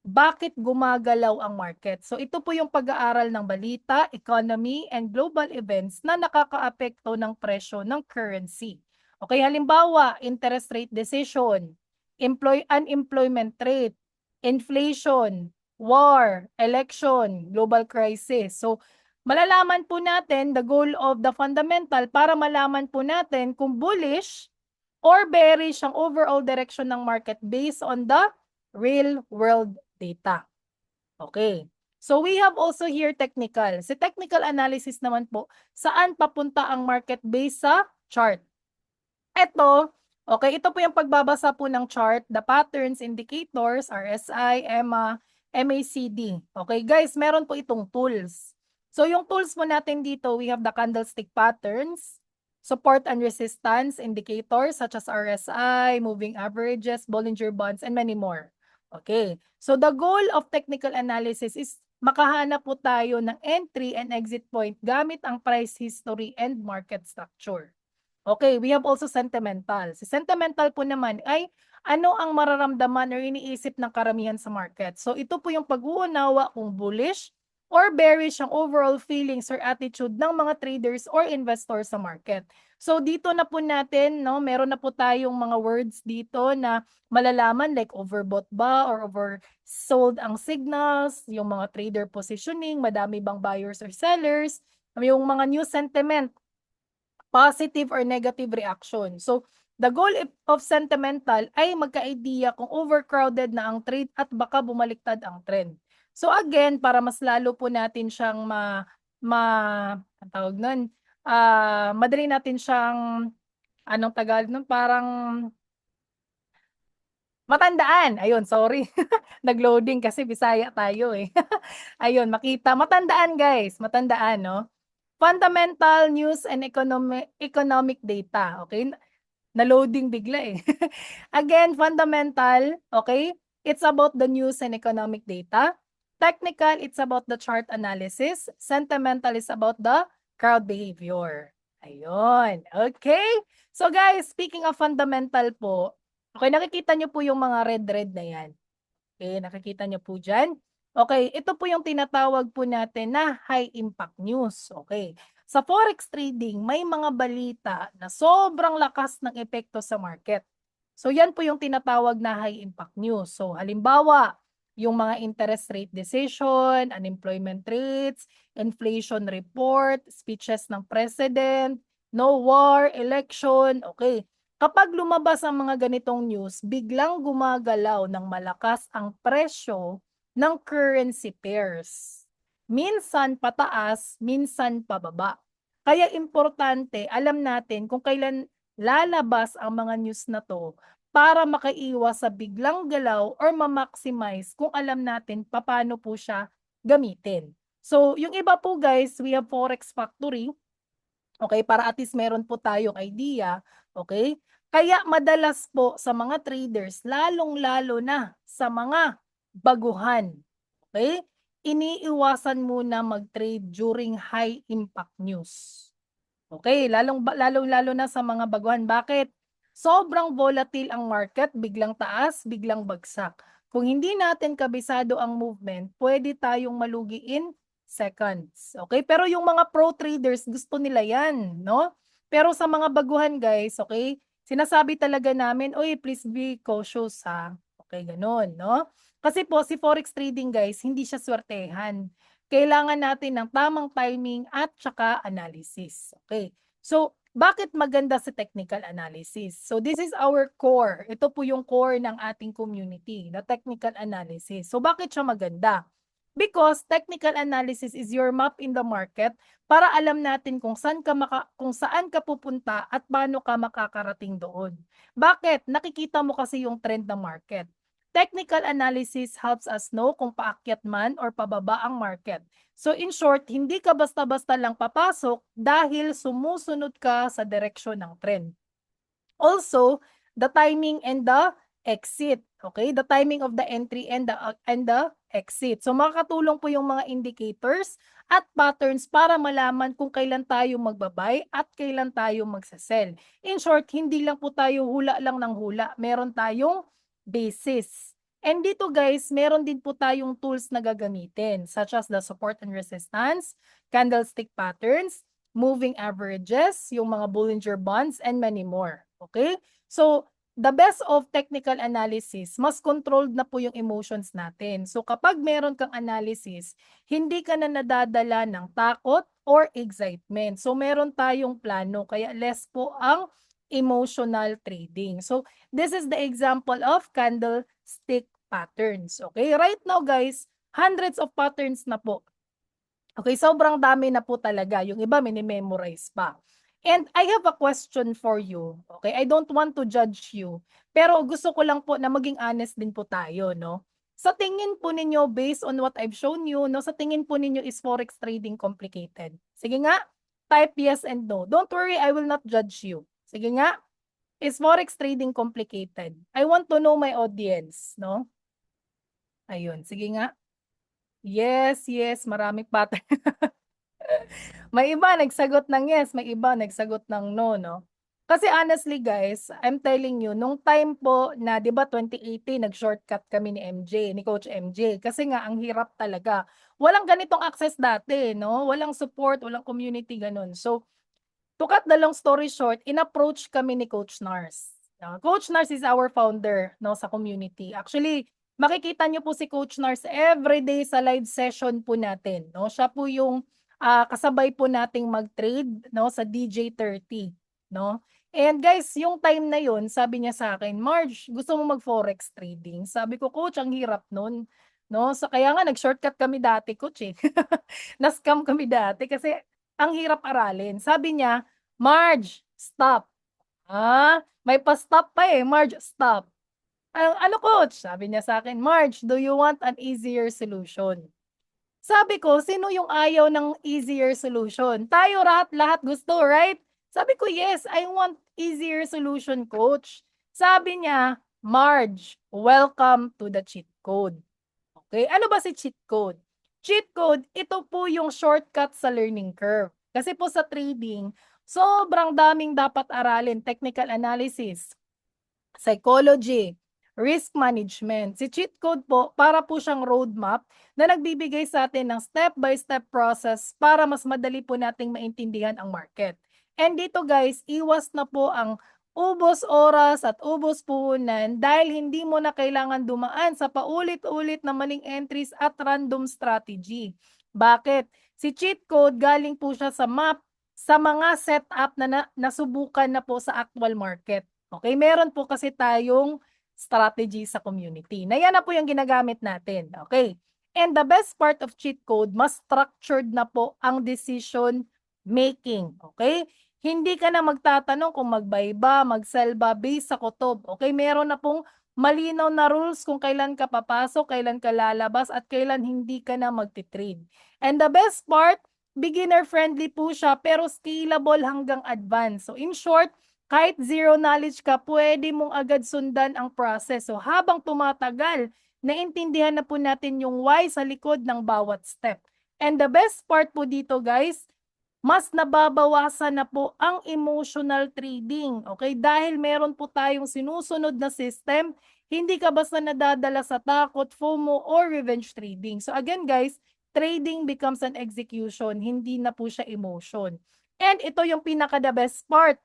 Speaker 1: bakit gumagalaw ang market. So ito po yung pag-aaral ng balita, economy, and global events na nakakaapekto ng presyo ng currency. Okay, halimbawa, interest rate decision, unemployment rate, inflation, war, election, global crisis. So malalaman po natin the goal of the fundamental para malaman po natin kung bullish or bearish ang overall direction ng market based on the real world data. Okay. So we have also here technical. Sa technical analysis naman po, saan papunta ang market based sa chart. Ito, okay, ito po yung pagbabasa po ng chart, the patterns indicators, RSI, EMA, MACD. Okay guys, meron po itong tools. So yung tools mo natin dito, we have the candlestick patterns, support and resistance indicators such as RSI, moving averages, Bollinger Bands, and many more. Okay, so the goal of technical analysis is makahanap po tayo ng entry and exit point gamit ang price history and market structure. Okay, we have also sentimental. Si sentimental po naman ay ano ang mararamdaman or iniisip ng karamihan sa market. So ito po yung pag-uunawa kung bullish or bearish ang overall feelings or attitude ng mga traders or investors sa market. So dito na po natin, no, meron na po tayong mga words dito na malalaman like overbought ba or oversold ang signals, yung mga trader positioning, madami bang buyers or sellers, yung mga new sentiment, positive or negative reaction. So, the goal of sentimental ay magka-idea kung overcrowded na ang trade at baka bumaliktad ang trend. So again, para mas lalo po natin siyang ang tawag nun, madali natin siyang, anong Tagalog nun, parang matandaan, ayun sorry. Nag-loading kasi Bisaya tayo, eh. Ayun matandaan guys, matandaan 'no. Fundamental news and economic data, okay? Na-loading bigla, eh. Again, fundamental, okay? It's about the news and economic data. Technical, it's about the chart analysis. Sentimental is about the crowd behavior. Ayun, okay? So guys, speaking of fundamental po, okay, nakikita niyo po yung mga red-red na yan. Okay, nakikita niyo po dyan. Okay, ito po yung tinatawag po natin na high impact news. Okay. Sa forex trading, may mga balita na sobrang lakas ng epekto sa market. So yan po yung tinatawag na high impact news. So halimbawa, yung mga interest rate decision, unemployment rates, inflation report, speeches ng president, no war, election, okay. Kapag lumabas ang mga ganitong news, biglang gumagalaw ng malakas ang presyo ng currency pairs. Minsan pataas, minsan pababa. Kaya importante, alam natin kung kailan lalabas ang mga news na to para makaiwas sa biglang galaw or ma-maximize kung alam natin paano po siya gamitin. So, yung iba po guys, we have Forex Factory. Okay, para at least meron po tayong idea, okay? Kaya madalas po sa mga traders, lalong-lalo na sa mga baguhan, okay? Iniiwasan muna mag-trade during high impact news. Okay, lalong-lalo na sa mga baguhan. Bakit? Sobrang volatile ang market, biglang taas, biglang bagsak. Kung hindi natin kabisado ang movement, pwede tayong malugi in seconds. Okay? Pero yung mga pro traders, gusto nila yan, no? Pero sa mga baguhan, guys, okay? Sinasabi talaga namin, oy, please be cautious, ha? Okay, ganun, no? Kasi po, si forex trading, guys, hindi siya swertehan. Kailangan natin ng tamang timing at saka analysis. Okay. So, bakit maganda sa technical analysis? So, this is our core. Ito po yung core ng ating community, the technical analysis. So, bakit siya maganda? Because technical analysis is your map in the market para alam natin kung saan ka pupunta at paano ka makakarating doon. Bakit? Nakikita mo kasi yung trend ng market. Technical analysis helps us know kung paakyat man or pababa ang market. So in short, hindi ka basta-basta lang papasok dahil sumusunod ka sa direksyon ng trend. Also, the timing and the exit. Okay? The timing of the entry and the exit. So makakatulong po yung mga indicators at patterns para malaman kung kailan tayo magbabay at kailan tayo magsasell. In short, hindi lang po tayo hula lang ng hula. Meron tayong basis. And dito guys, meron din po tayong tools na gagamitin such as the support and resistance, candlestick patterns, moving averages, yung mga Bollinger Bands, and many more. Okay? So, the best of technical analysis, mas controlled na po yung emotions natin. So, kapag meron kang analysis, hindi ka na nadadala ng takot or excitement. So, meron tayong plano, kaya less po ang emotional trading. So, this is the example of candlestick patterns. Okay? Right now, guys, hundreds of patterns na po. Okay, sobrang dami na po talaga. Yung iba mini-memorize pa. And I have a question for you. Okay, I don't want to judge you. Pero gusto ko lang po na maging honest din po tayo, no? Sa tingin po ninyo, based on what I've shown you, no, sa tingin po ninyo is forex trading complicated? Sige nga, type yes and no. Don't worry, I will not judge you. Sige nga, is forex trading complicated? I want to know my audience, no? Ayun, sige nga. Yes, yes, maraming pattern. May iba nagsagot ng yes, may iba nagsagot ng no, no? Kasi honestly guys, I'm telling you, nung time po na 'di ba 2018 nag-shortcut kami ni MJ, ni Coach MJ kasi nga ang hirap talaga. Walang ganitong access dati, no? Walang support, walang community ganun. So, to cut the long story short, in-approach kami ni Coach Nars. Coach Nars is our founder, no, sa community. Actually, makikita niyo po si Coach Nars everyday sa live session po natin, no? Siya po yung kasabay po nating mag-trade, no, sa DJ30, no? And guys, yung time na yun, sabi niya sa akin, Marge, gusto mo mag-forex trading? Sabi ko, Coach, ang hirap nun. No? So, kaya nga, nag-shortcut kami dati, Coach, eh. Na-scam kami dati kasi ang hirap aralin. Sabi niya, Marge, stop. May pa-stop pa eh. Marge, stop. Ano coach? Sabi niya sa akin, Marge, do you want an easier solution? Sabi ko, sino yung ayaw ng easier solution? Tayo lahat gusto, right? Sabi ko, yes, I want easier solution, coach. Sabi niya, Marge, welcome to the cheat code. Okay, ano ba si cheat code? Cheat code, ito po yung shortcut sa learning curve. Kasi po sa trading, sobrang daming dapat aralin, technical analysis, psychology, risk management. Si cheat code po, para po siyang roadmap na nagbibigay sa atin ng step-by-step process para mas madali po nating maintindihan ang market. And dito guys, iwas na po ang ubos oras at ubos puhunan dahil hindi mo na kailangan dumaan sa paulit-ulit na maling entries at random strategy. Bakit? Si cheat code galing po siya sa map sa mga setup na nasubukan na po sa actual market. Okay, meron po kasi tayong strategy sa community. Na yan na po yung ginagamit natin. Okay. And the best part of cheat code, mas structured na po ang decision making. Okay? Hindi ka na magtatanong kung mag-buy ba, mag-sell ba based sa kutob. Okay? Meron na pong malinaw na rules kung kailan ka papasok, kailan ka lalabas, at kailan hindi ka na magti-trade. And the best part, beginner friendly po siya pero scalable hanggang advanced. So in short, kahit zero knowledge ka, pwede mong agad sundan ang process. So habang tumatagal, naintindihan na po natin yung why sa likod ng bawat step. And the best part po dito guys, mas nababawasan na po ang emotional trading. Okay? Dahil meron po tayong sinusunod na system, hindi ka basta nadadala sa takot, FOMO, or revenge trading. So again guys, trading becomes an execution, hindi na po siya emotion. And ito yung pinaka-the best part.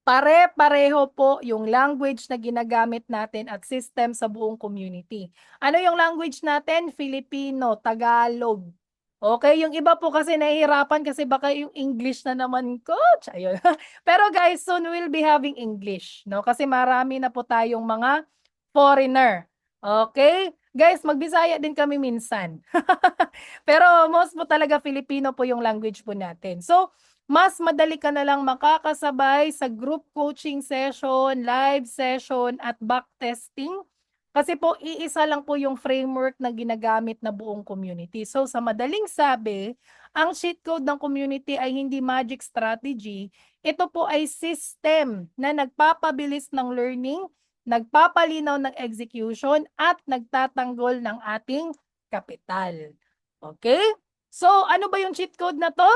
Speaker 1: Pare-pareho po yung language na ginagamit natin at system sa buong community. Ano yung language natin? Filipino, Tagalog. Okay, yung iba po kasi nahihirapan kasi baka yung English na naman, coach. Ayun. Pero guys, soon we'll be having English, no? Kasi marami na po tayong mga foreigner. Okay? Guys, magbisaya din kami minsan. Pero most po talaga Filipino po yung language po natin. So, mas madali ka na lang makakasabay sa group coaching session, live session, at backtesting. Kasi po, iisa lang po yung framework na ginagamit na buong community. So, sa madaling sabi, ang cheat code ng community ay hindi magic strategy. Ito po ay system na nagpapabilis ng learning, nagpapalinaw ng execution, at nagtatanggol ng ating kapital. Okay? So, ano ba yung cheat code na to?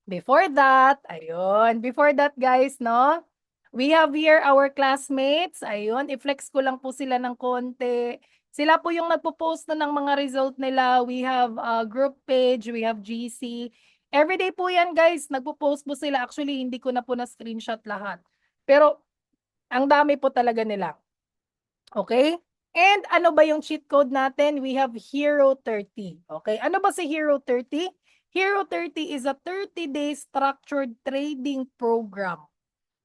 Speaker 1: Before that, ayun, before that guys, no? We have here our classmates. Ayun, i-flex ko lang po sila ng konti. Sila po yung nagpo-post na ng mga result nila. We have a group page, we have GC. Everyday po yan guys, nagpo-post po sila. Actually, hindi ko na po na-screenshot lahat. Pero, ang dami po talaga nila. Okay? And ano ba yung cheat code natin? We have Hero 30. Okay? Ano ba si Hero 30? Hero 30 is a 30-day structured trading program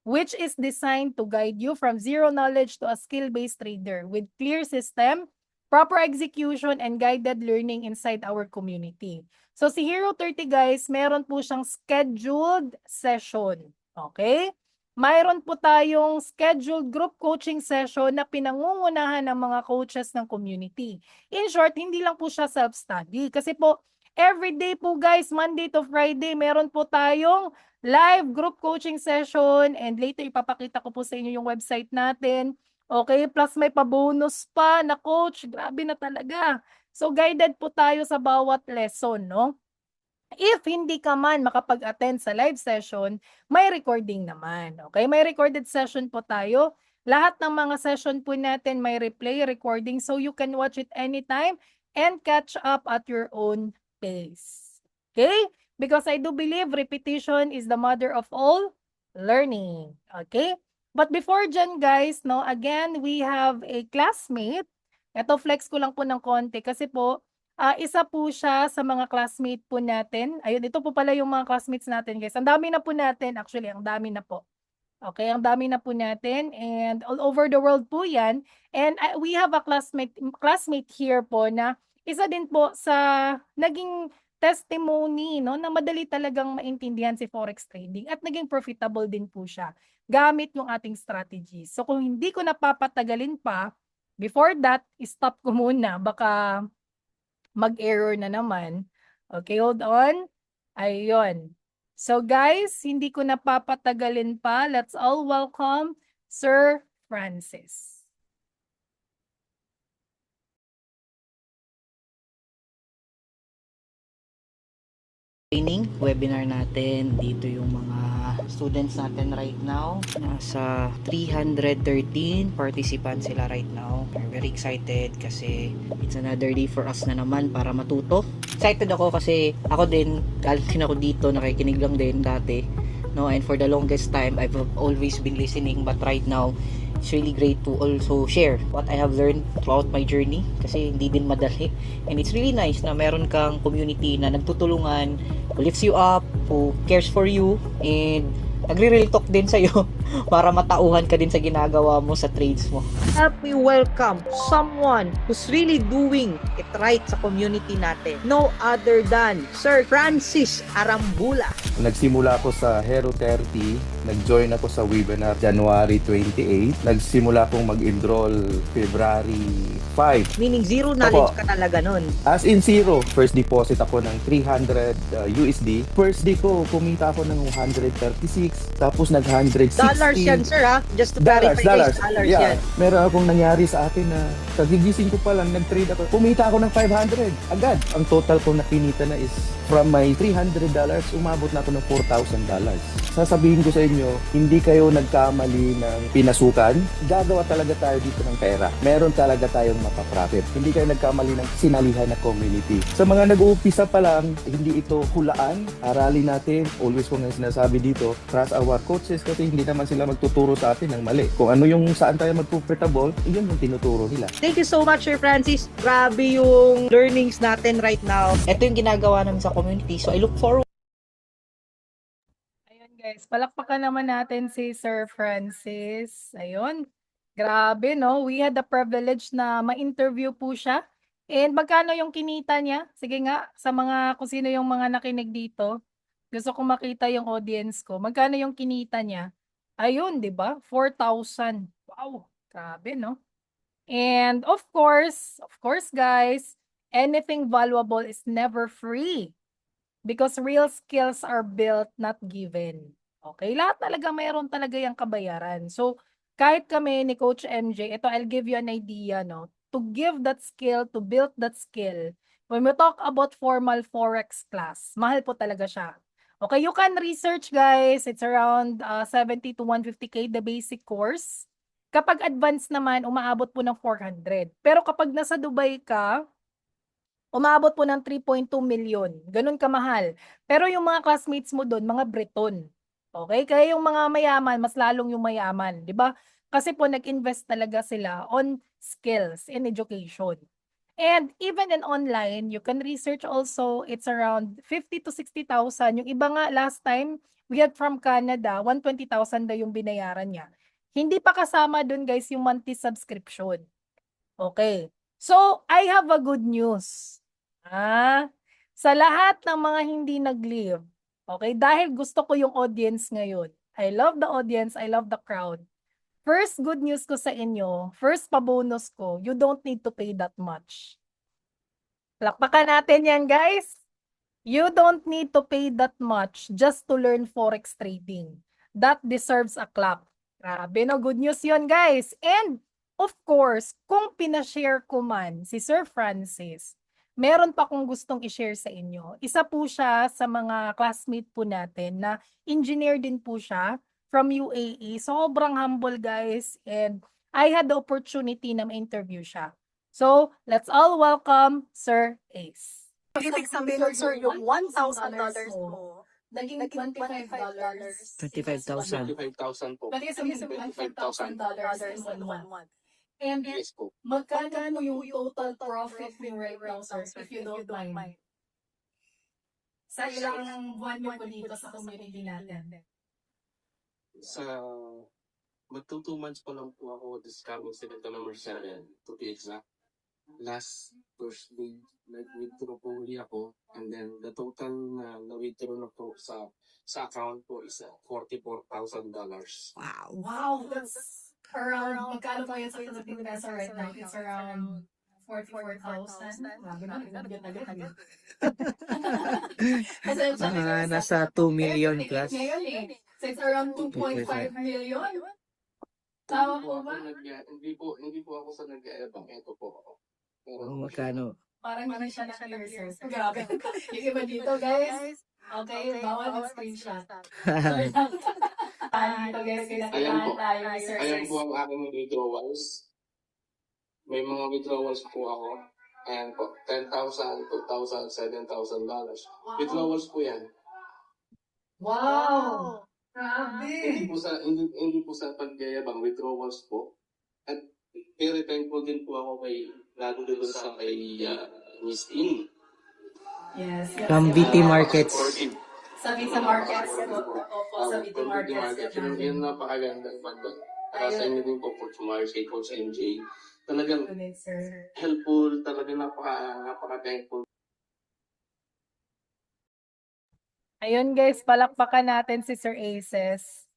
Speaker 1: which is designed to guide you from zero knowledge to a skill-based trader with clear system, proper execution, and guided learning inside our community. So si Hero 30 guys, meron po siyang scheduled session. Okay? Mayroon po tayong scheduled group coaching session na pinangungunahan ng mga coaches ng community. In short, hindi lang po siya self-study. Kasi po, everyday po guys, Monday to Friday, meron po tayong live group coaching session, and later ipapakita ko po sa inyo yung website natin. Okay, plus may pa-bonus pa na coach. Grabe na talaga. So guided po tayo sa bawat lesson, no? If hindi ka man makapag-attend sa live session, may recording naman. Okay, may recorded session po tayo. Lahat ng mga session po natin may replay recording so you can watch it anytime and catch up at your own pace. Okay? Because I do believe repetition is the mother of all learning. Okay? But before dyan guys, no, again, we have a classmate. Ito, flex ko lang po ng konti kasi po, isa po siya sa mga classmate po natin. Ayun, ito po pala yung mga classmates natin guys. Ang dami na po natin. Actually, ang dami na po. Okay, ang dami na po natin. And all over the world po yan. And we have a classmate here po na isa din po sa naging testimony, no, na madali talagang maintindihan si forex trading at naging profitable din po siya gamit yung ating strategy. So kung hindi ko napapatagalin pa, before that, stop ko muna. Baka mag-error na naman. Okay, hold on. Ayun. So guys, hindi ko napapatagalin pa. Let's all welcome Sir Francis.
Speaker 2: Training webinar natin. Dito yung mga students natin right now. Nasa 313 participants sila right now. I'm very excited kasi it's another day for us na naman para matuto. Excited ako kasi ako din, galing din ako dito, nakikinig lang din dati. No, and for the longest time, I've always been listening, but right now, it's really great to also share what I have learned throughout my journey kasi hindi din madali. And it's really nice na meron kang community na nagtutulungan, who lifts you up, who cares for you, and nagre-real talk din sa'yo para matauhan ka din sa ginagawa mo sa trades mo. Help me welcome someone who's really doing it right sa community natin. No other than Sir Francis Arambula.
Speaker 3: Nagsimula ako sa Hero 30, nag-join ako sa webinar January 28, nagsimula akong mag-enroll February 5.
Speaker 2: Meaning zero knowledge ka talaga nun.
Speaker 3: As in zero, first deposit ako ng 300 USD. First day ko, kumita ako ng 136, tapos nag-160.
Speaker 2: Dollars yan, sir, ha? Just to verify guys, dollars
Speaker 3: Yeah.
Speaker 2: yan.
Speaker 3: Meron akong nangyari sa akin na kagigising ko pa lang, nag-trade ako. Kumita ako ng 500 agad. Ang total ko na kinita na is from my $300, umabot na ako ng $4,000. Sasabihin ko sa inyo, hindi kayo nagkamali ng pinasukan. Gagawa talaga tayo dito ng pera. Meron talaga tayong mapaprofit. Hindi kayo nagkamali ng sinalihan na community. Sa mga nag-uumpisa pa lang, hindi ito hulaan. Aralin natin. Always ko nga sinasabi dito, trust our coaches kasi hindi naman sila magtuturo sa atin ng mali. Kung ano yung saan tayo mag-profitable, yun yung tinuturo nila.
Speaker 2: Thank you so much, Sir Francis. Grabe yung learnings natin right now. Ito yung ginagawa namin sa community. So I look forward.
Speaker 1: Ayun guys, palakpakan naman natin si Sir Francis. Ayun. Grabe, no? We had the privilege na ma-interview po siya. And magkano yung kinita niya? Sige nga, sa mga, kung sino yung mga nakinig dito, gusto ko makita yung audience ko. Magkano yung kinita niya? Ayun, di ba? 4,000. Wow, grabe, no? And of course, guys, anything valuable is never free. Because real skills are built, not given. Okay? Lahat talaga mayroon talaga yung kabayaran. So, kahit kami ni Coach MJ, ito I'll give you an idea, no? To give that skill, to build that skill, when we talk about formal Forex class, mahal po talaga siya. Okay, you can research guys, it's around 70 to 150K the basic course. Kapag advanced naman, umaabot po ng 400. Pero kapag nasa Dubai ka, umabot po ng 3.2 million. Ganun kamahal. Pero yung mga classmates mo doon, mga Breton. Okay? Kaya yung mga mayaman, mas lalong yung mayaman. Di ba? Kasi po nag-invest talaga sila on skills and education. And even in online, you can research also, it's around 50 to 60,000. Yung iba nga last time, we had from Canada, 120,000 daw yung binayaran niya. Hindi pa kasama doon guys yung monthly subscription. Okay. So, I have a good news. Sa lahat ng mga hindi nag-leave, okay, dahil gusto ko yung audience ngayon. I love the audience, I love the crowd. First good news ko sa inyo, first pa-bonus ko, you don't need to pay that much. Palakpakan natin yan, guys. You don't need to pay that much just to learn Forex trading. That deserves a clap. Grabe, no? Good news yon guys. And, of course, kung pinashare ko man si Sir Francis, meron pa akong gustong i-share sa inyo. Isa po siya sa mga classmate po natin na engineer din po siya from UAE. Sobrang humble, guys. And I had the opportunity na ma-interview siya. So, let's all welcome Sir Ace.
Speaker 4: Ibig sabihin, sir, yung $1,000 mo, naging $25.
Speaker 2: 25,000.
Speaker 5: 25,000 po.
Speaker 4: Pwede sabihin $25,000 in 1 month. And
Speaker 5: Yes po.
Speaker 4: magkano yung total profit mo right now, sir, if you don't mind? Sa ilang buwan mo po dito sa community natin?
Speaker 5: Sa magto 2 months pa lang po ako this coming September 7 to be exact. last Thursday, nag-withdraw po uli ako. And then, the total na na-withdraw na po sa account po is $44,000.
Speaker 4: Wow, that's around, magkano po yan sa Philippine peso right now? It's around 44,000. Grabe na, agad. Kasi
Speaker 2: Nasa 2 million plus.
Speaker 4: ngayon eh. So it's around 2.5 million. Tama po ba?
Speaker 5: Hindi po ako sa nag-aabang. Ito po ako.
Speaker 2: Oh, magkano?
Speaker 4: Parang naman siya naka-clear. Grabe. Yung iba dito, guys. Okay, bawal ng screenshot. Dito, guys, pinakilala tayo ni Sir
Speaker 5: Ayan
Speaker 4: Sir.
Speaker 5: po ang aking withdrawals. May mga withdrawals po ako. Ayan po, $10,000, $2,000, $7,000. Withdrawals po yan.
Speaker 4: Wow!
Speaker 5: Hindi
Speaker 4: Grabe!
Speaker 5: po sa pagyayabang, withdrawals po. At very thankful din po ako lalo din sa kay Miss In.
Speaker 4: Yes.
Speaker 2: From VT Markets.
Speaker 4: Sa Vita Markets. Opo, sa Vita Markets.
Speaker 5: Yan napakagandang pagod. Para sa inyo din po, Coach Mars, kay Coach MJ. Talagang
Speaker 4: Good, sir.
Speaker 5: helpful, talagang napaka-thankful.
Speaker 1: Ayun guys, palakpakan natin si Sir Aces.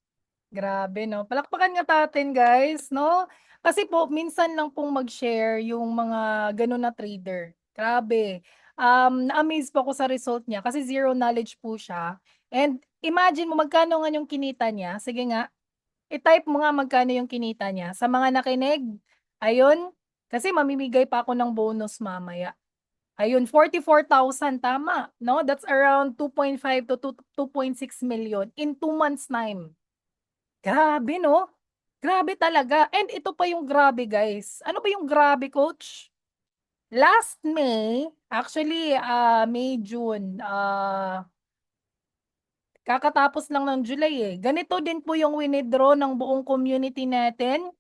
Speaker 1: Grabe, no? Palakpakan nga natin, guys, no? Kasi po, minsan lang pong mag-share yung mga ganun na trader. Grabe. Na-amaze po ako sa result niya kasi zero knowledge po siya. And imagine mo, magkano nga yung kinita niya? Sige nga, i-type mo nga magkano yung kinita niya. Sa mga nakinig, ayun, kasi mamimigay pa ako ng bonus mamaya. Ayun, 44,000 tama, no? That's around 2.5 to 2.6 million in 2 months time. Grabe, no? Grabe talaga. And ito pa yung grabe, guys. Ano ba yung grabe, coach? Last May, actually, May, June, kakatapos lang ng July eh. Ganito din po yung winidraw ng buong community natin.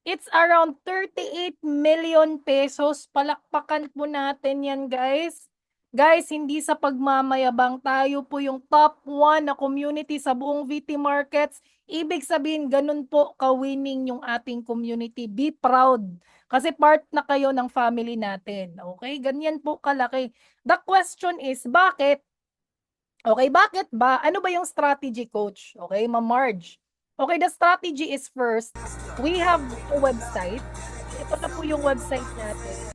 Speaker 1: It's around 38 million pesos. Palakpakan po natin yan, guys. Guys, hindi sa pagmamayabang, tayo po yung top 1 na community sa buong VT Markets. Ibig sabihin, ganun po ka-winning yung ating community. Be proud. Kasi part na kayo ng family natin. Okay? Ganyan po kalaki. The question is, bakit? Okay, bakit ba? Ano ba yung strategy, coach? Okay, Ma'am Marge. Okay, the strategy is first, we have a website. Ito na po yung website natin.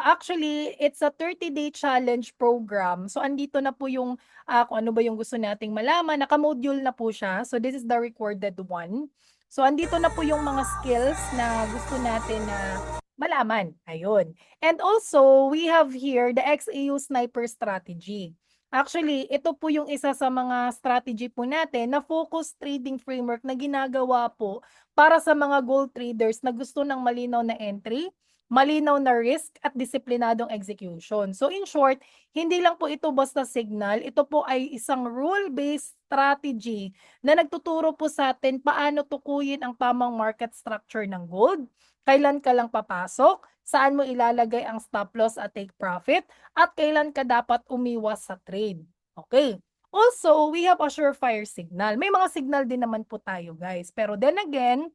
Speaker 1: Actually, it's a 30-day challenge program. So, andito na po yung kung ano ba yung gusto nating malaman. Naka-module na po siya. So, this is the recorded one. So, andito na po yung mga skills na gusto natin na malaman. Ayun. And also, we have here the XAU Sniper Strategy. Actually, ito po yung isa sa mga strategy po natin na focus trading framework na ginagawa po para sa mga gold traders na gusto ng malinaw na entry, malinaw na risk at disiplinadong execution. So in short, hindi lang po ito basta signal, ito po ay isang rule-based strategy na nagtuturo po sa atin paano tukuyin ang tamang market structure ng gold, kailan ka lang papasok, saan mo ilalagay ang stop loss at take profit, at kailan ka dapat umiwas sa trade. Okay. Also, we have a surefire signal. May mga signal din naman po tayo, guys. Pero then again,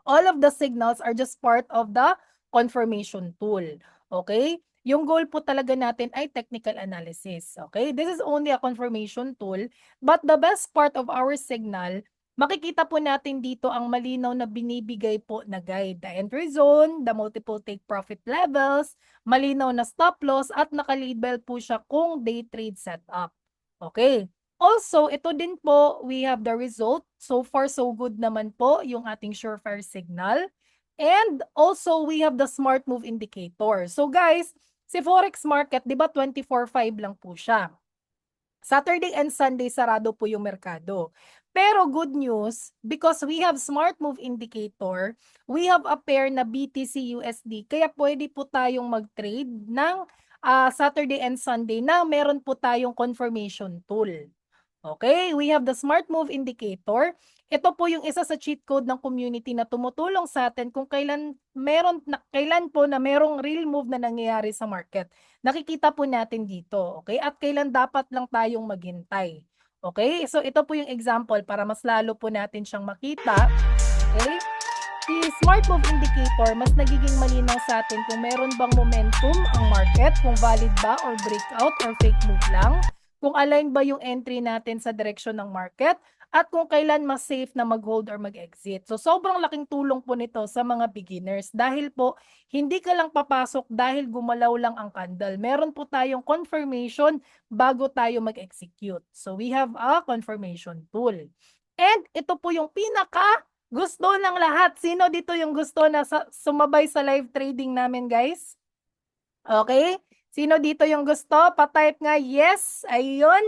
Speaker 1: all of the signals are just part of the confirmation tool. Okay? Yung goal po talaga natin ay technical analysis. Okay? This is only a confirmation tool. But the best part of our signal, makikita po natin dito ang malinaw na binibigay po na guide. The entry zone, the multiple take profit levels, malinaw na stop loss, at nakalabel po siya kung day trade setup. Okay. Also, ito din po, we have the result. So far, so good naman po yung ating surefire signal. And also, we have the smart move indicator. So guys, si Forex market, di ba 24/5 lang po siya. Saturday and Sunday, sarado po yung merkado. Pero good news, because we have smart move indicator, we have a pair na BTC USD, kaya pwede po tayong mag-trade ng Saturday and Sunday na meron po tayong confirmation tool. Okay, we have the smart move indicator. Ito po yung isa sa cheat code ng community na tumutulong sa atin kung kailan po na merong real move na nangyayari sa market. Nakikita po natin dito, okay? At kailan dapat lang tayong maghintay. Okay? So ito po yung example para mas lalo po natin siyang makita. Okay? si Smart Move Indicator, mas nagiging malinaw sa atin kung meron bang momentum ang market, kung valid ba or breakout or fake move lang, kung align ba yung entry natin sa direksyon ng market, at kung kailan mas safe na mag-hold or mag-exit. So sobrang laking tulong po nito sa mga beginners dahil po hindi ka lang papasok dahil gumalaw lang ang candle. Meron po tayong confirmation bago tayo mag-execute. So we have a confirmation tool. And ito po yung pinaka gusto ng lahat. Sino dito yung gusto na sumabay sa live trading namin, guys? Okay? Sino dito yung gusto? Pa-type nga yes. Ayun.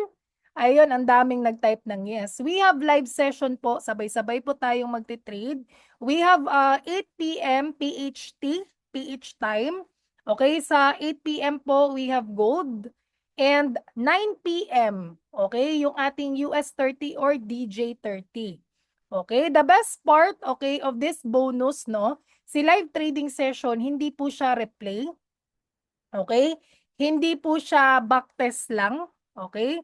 Speaker 1: Ayun, ang daming nag-type ng yes. We have live session po. Sabay-sabay po tayong magti-trade. We have 8 p.m. PH time. Okay, sa 8 p.m. po, we have gold. And 9 p.m. Okay, yung ating US 30 or DJ 30. Okay, the best part, okay, of this bonus, no, si live trading session, hindi po siya replay. Okay, hindi po siya backtest lang. Okay,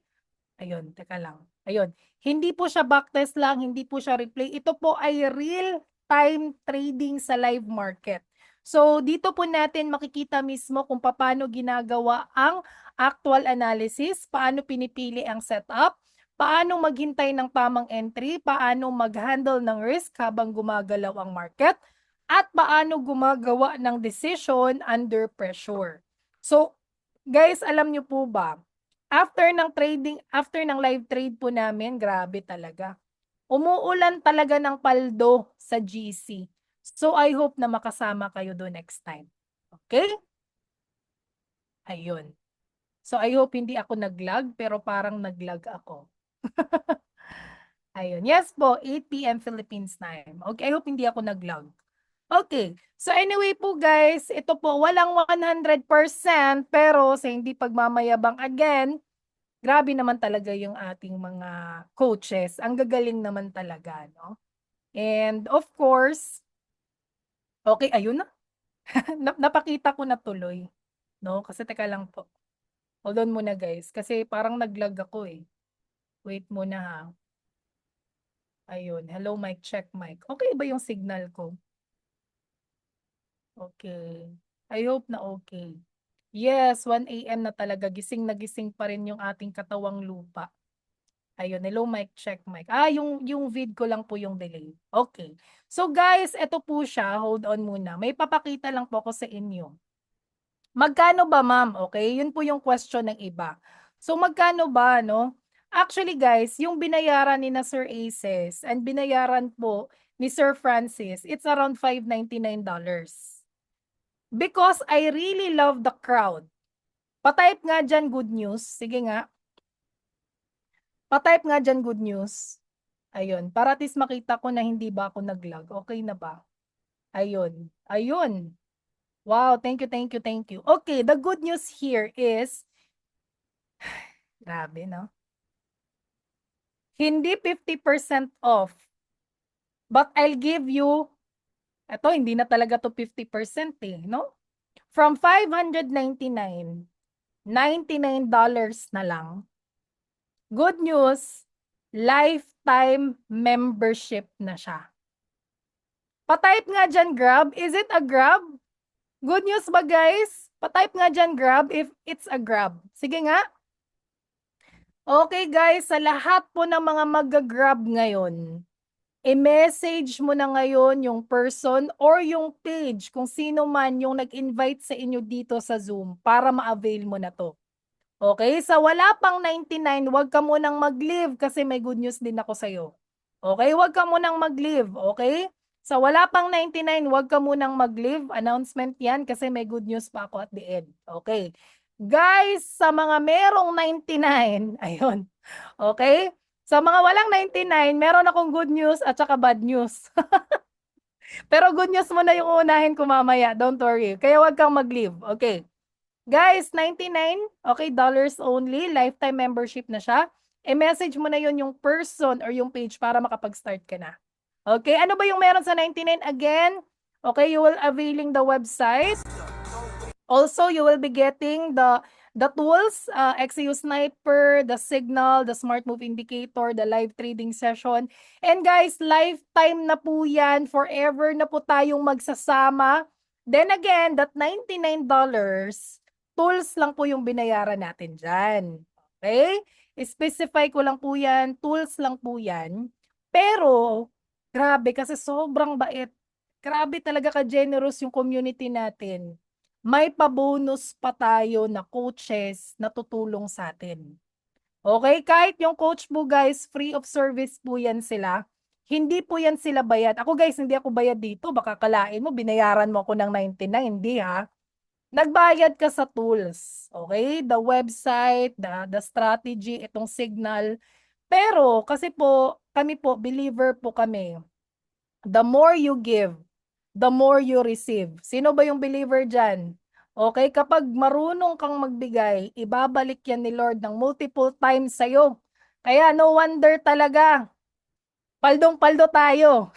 Speaker 1: ayun, teka lang. Ayun, hindi po siya backtest lang, hindi po siya replay. Ito po ay real-time trading sa live market. So, dito po natin makikita mismo kung paano ginagawa ang actual analysis, paano pinipili ang setup, paano maghintay ng tamang entry, paano mag-handle ng risk habang gumagalaw ang market, at paano gumagawa ng decision under pressure. So, guys, alam nyo po ba, after ng live trade po namin, grabe talaga. Umuulan talaga ng paldo sa GC. So, I hope na makasama kayo doon next time. Okay? Ayun. So, I hope hindi ako nag-lag, pero parang nag-lag ako. Ayun. Yes po, 8 p.m. Philippines time. Okay, I hope hindi ako nag-lag. Okay. So, anyway po guys, ito po, walang 100%, pero sa hindi pagmamayabang again, grabe naman talaga yung ating mga coaches. Ang gagaling naman talaga, no? And of course, okay, ayun na. Napakita ko na tuloy, no? Kasi teka lang po. Hold on muna guys, kasi parang naglag ako eh. Wait muna ha. Ayun, hello mic, check mic. Okay ba yung signal ko? Okay. I hope na okay. Yes, 1 AM na talaga. Gising na gising pa rin yung ating katawang lupa. Ayun, hello mic, check mic. Yung vid ko lang po yung delay. Okay. So guys, eto po siya. Hold on muna. May papakita lang po ako sa inyo. Magkano ba, ma'am? Okay, yun po yung question ng iba. So magkano ba, no? Actually guys, yung binayaran ni na Sir Aces and binayaran po ni Sir Francis, it's around $599. Because I really love the crowd. Pa-type nga dyan good news. Sige nga. Pa-type nga dyan good news. Ayun. Para at least makita ko na hindi ba ako nag-lag. Okay na ba? Ayun. Ayun. Wow. Thank you, thank you, thank you. Okay. The good news here is, grabe, no? Hindi 50% off. But I'll give you, eto, hindi na talaga to 50% eh, no? From $599, $99 na lang. Good news, lifetime membership na siya. Pa-type nga dyan, Grab. Is it a Grab? Good news ba, guys? Pa-type nga dyan, Grab, if it's a Grab. Sige nga. Okay, guys, sa lahat po ng mga mag-grab ngayon, i-message mo na ngayon yung person or yung page kung sino man yung nag-invite sa inyo dito sa Zoom para ma-avail mo na to. Okay? Sa wala pang 99, huwag ka munang mag-leave kasi may good news din ako sa'yo. Okay? Huwag ka munang mag-leave. Okay? Sa wala pang 99, huwag ka munang mag-leave. Announcement yan kasi may good news pa ako at the end. Okay? Guys, sa mga merong 99, ayun. Okay? Sa mga walang 99, meron akong good news at saka bad news. Pero good news mo na yung unahin ko mamaya. Don't worry. Kaya huwag kang mag-leave. Okay? Guys, 99, okay, dollars only, lifetime membership na siya. I-message mo na yon yung person or yung page para makapag-start ka na. Okay, ano ba yung meron sa 99 again? Okay, you will availing the website. Also, you will be getting the the tools, XAU Sniper, the Signal, the Smart Move Indicator, the live trading session. And guys, lifetime na po yan. Forever na po tayong magsasama. Then again, that $99, tools lang po yung binayaran natin dyan. Okay? Specify ko lang po yan, tools lang po yan. Pero, grabe kasi sobrang bait. Grabe talaga ka-generous yung community natin. May pa-bonus pa tayo na coaches na tutulong sa atin. Okay? Kahit yung coach mo guys, free of service po yan sila. Hindi po yan sila bayad. Ako guys, hindi ako bayad dito. Baka kalain mo, binayaran mo ako ng 99. Hindi ha. Nagbayad ka sa tools. Okay? The website, the strategy, itong Signal. Pero kasi po, kami po, believer po kami. The more you give, the more you receive. Sino ba yung believer dyan? Okay, kapag marunong kang magbigay, ibabalik yan ni Lord ng multiple times sa'yo. Kaya no wonder talaga, paldong-paldo tayo.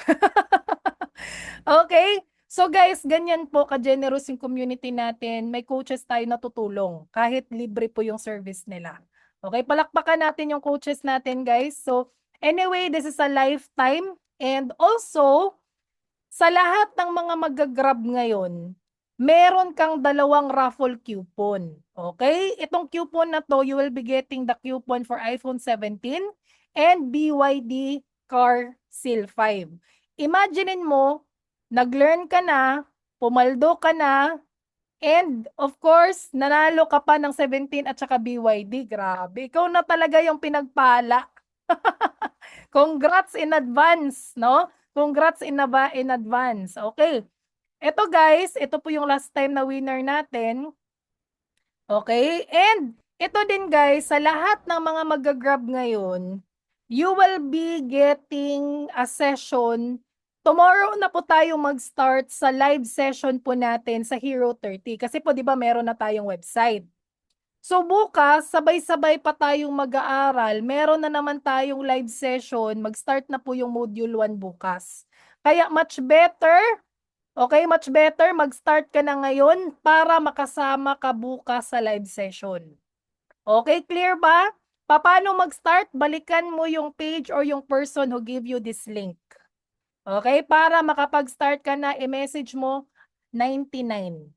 Speaker 1: Okay? So guys, ganyan po ka-generous yung community natin. May coaches tayo na tutulong kahit libre po yung service nila. Okay, palakpakan natin yung coaches natin guys. So anyway, this is a lifetime and also sa lahat ng mga mag-grab ngayon, meron kang 2 raffle coupon. Okay? Itong coupon na to, you will be getting the coupon for iPhone 17 and BYD Car Seal 5. Imaginein mo, nag-learn ka na, pumaldo ka na, and of course, nanalo ka pa ng 17 at saka BYD. Grabe, ikaw na talaga yung pinagpala. Congrats in advance, no? Congrats in advance. Okay. Ito guys, ito po yung last time na winner natin. Okay? And ito din guys, sa lahat ng mga mag-grab ngayon, you will be getting a session. Tomorrow na po tayo mag-start sa live session po natin sa Hero 30. Kasi po 'di ba meron na tayong website. So bukas, sabay-sabay pa tayong mag-aaral. Meron na naman tayong live session. Mag-start na po yung module 1 bukas. Kaya much better, okay, much better mag-start ka na ngayon para makasama ka bukas sa live session. Okay, clear ba? Paano mag-start? Balikan mo yung page or yung person who give you this link. Okay, para makapag-start ka na, i-message mo 99.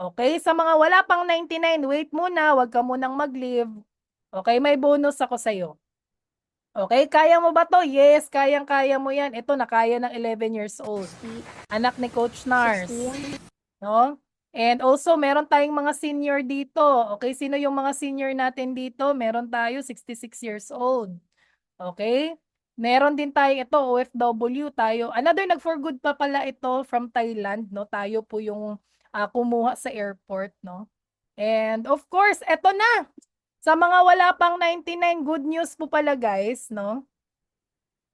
Speaker 1: Okay, sa mga wala pang 99, wait muna, wag ka munang mag-leave. Okay, may bonus ako sa'yo. Okay, kaya mo ba to? Yes, kayang-kaya mo yan. Ito, nakaya ng 11 years old. Anak ni Coach Nars. No? And also, meron tayong mga senior dito. Okay, sino yung mga senior natin dito? Meron tayo, 66 years old. Okay? Meron din tayo ito, OFW tayo. Another nag-for good pa pala ito from Thailand, no? Tayo po yung kumuha sa airport, no? And of course, eto na. Sa mga wala pang 99, good news po pala guys, no?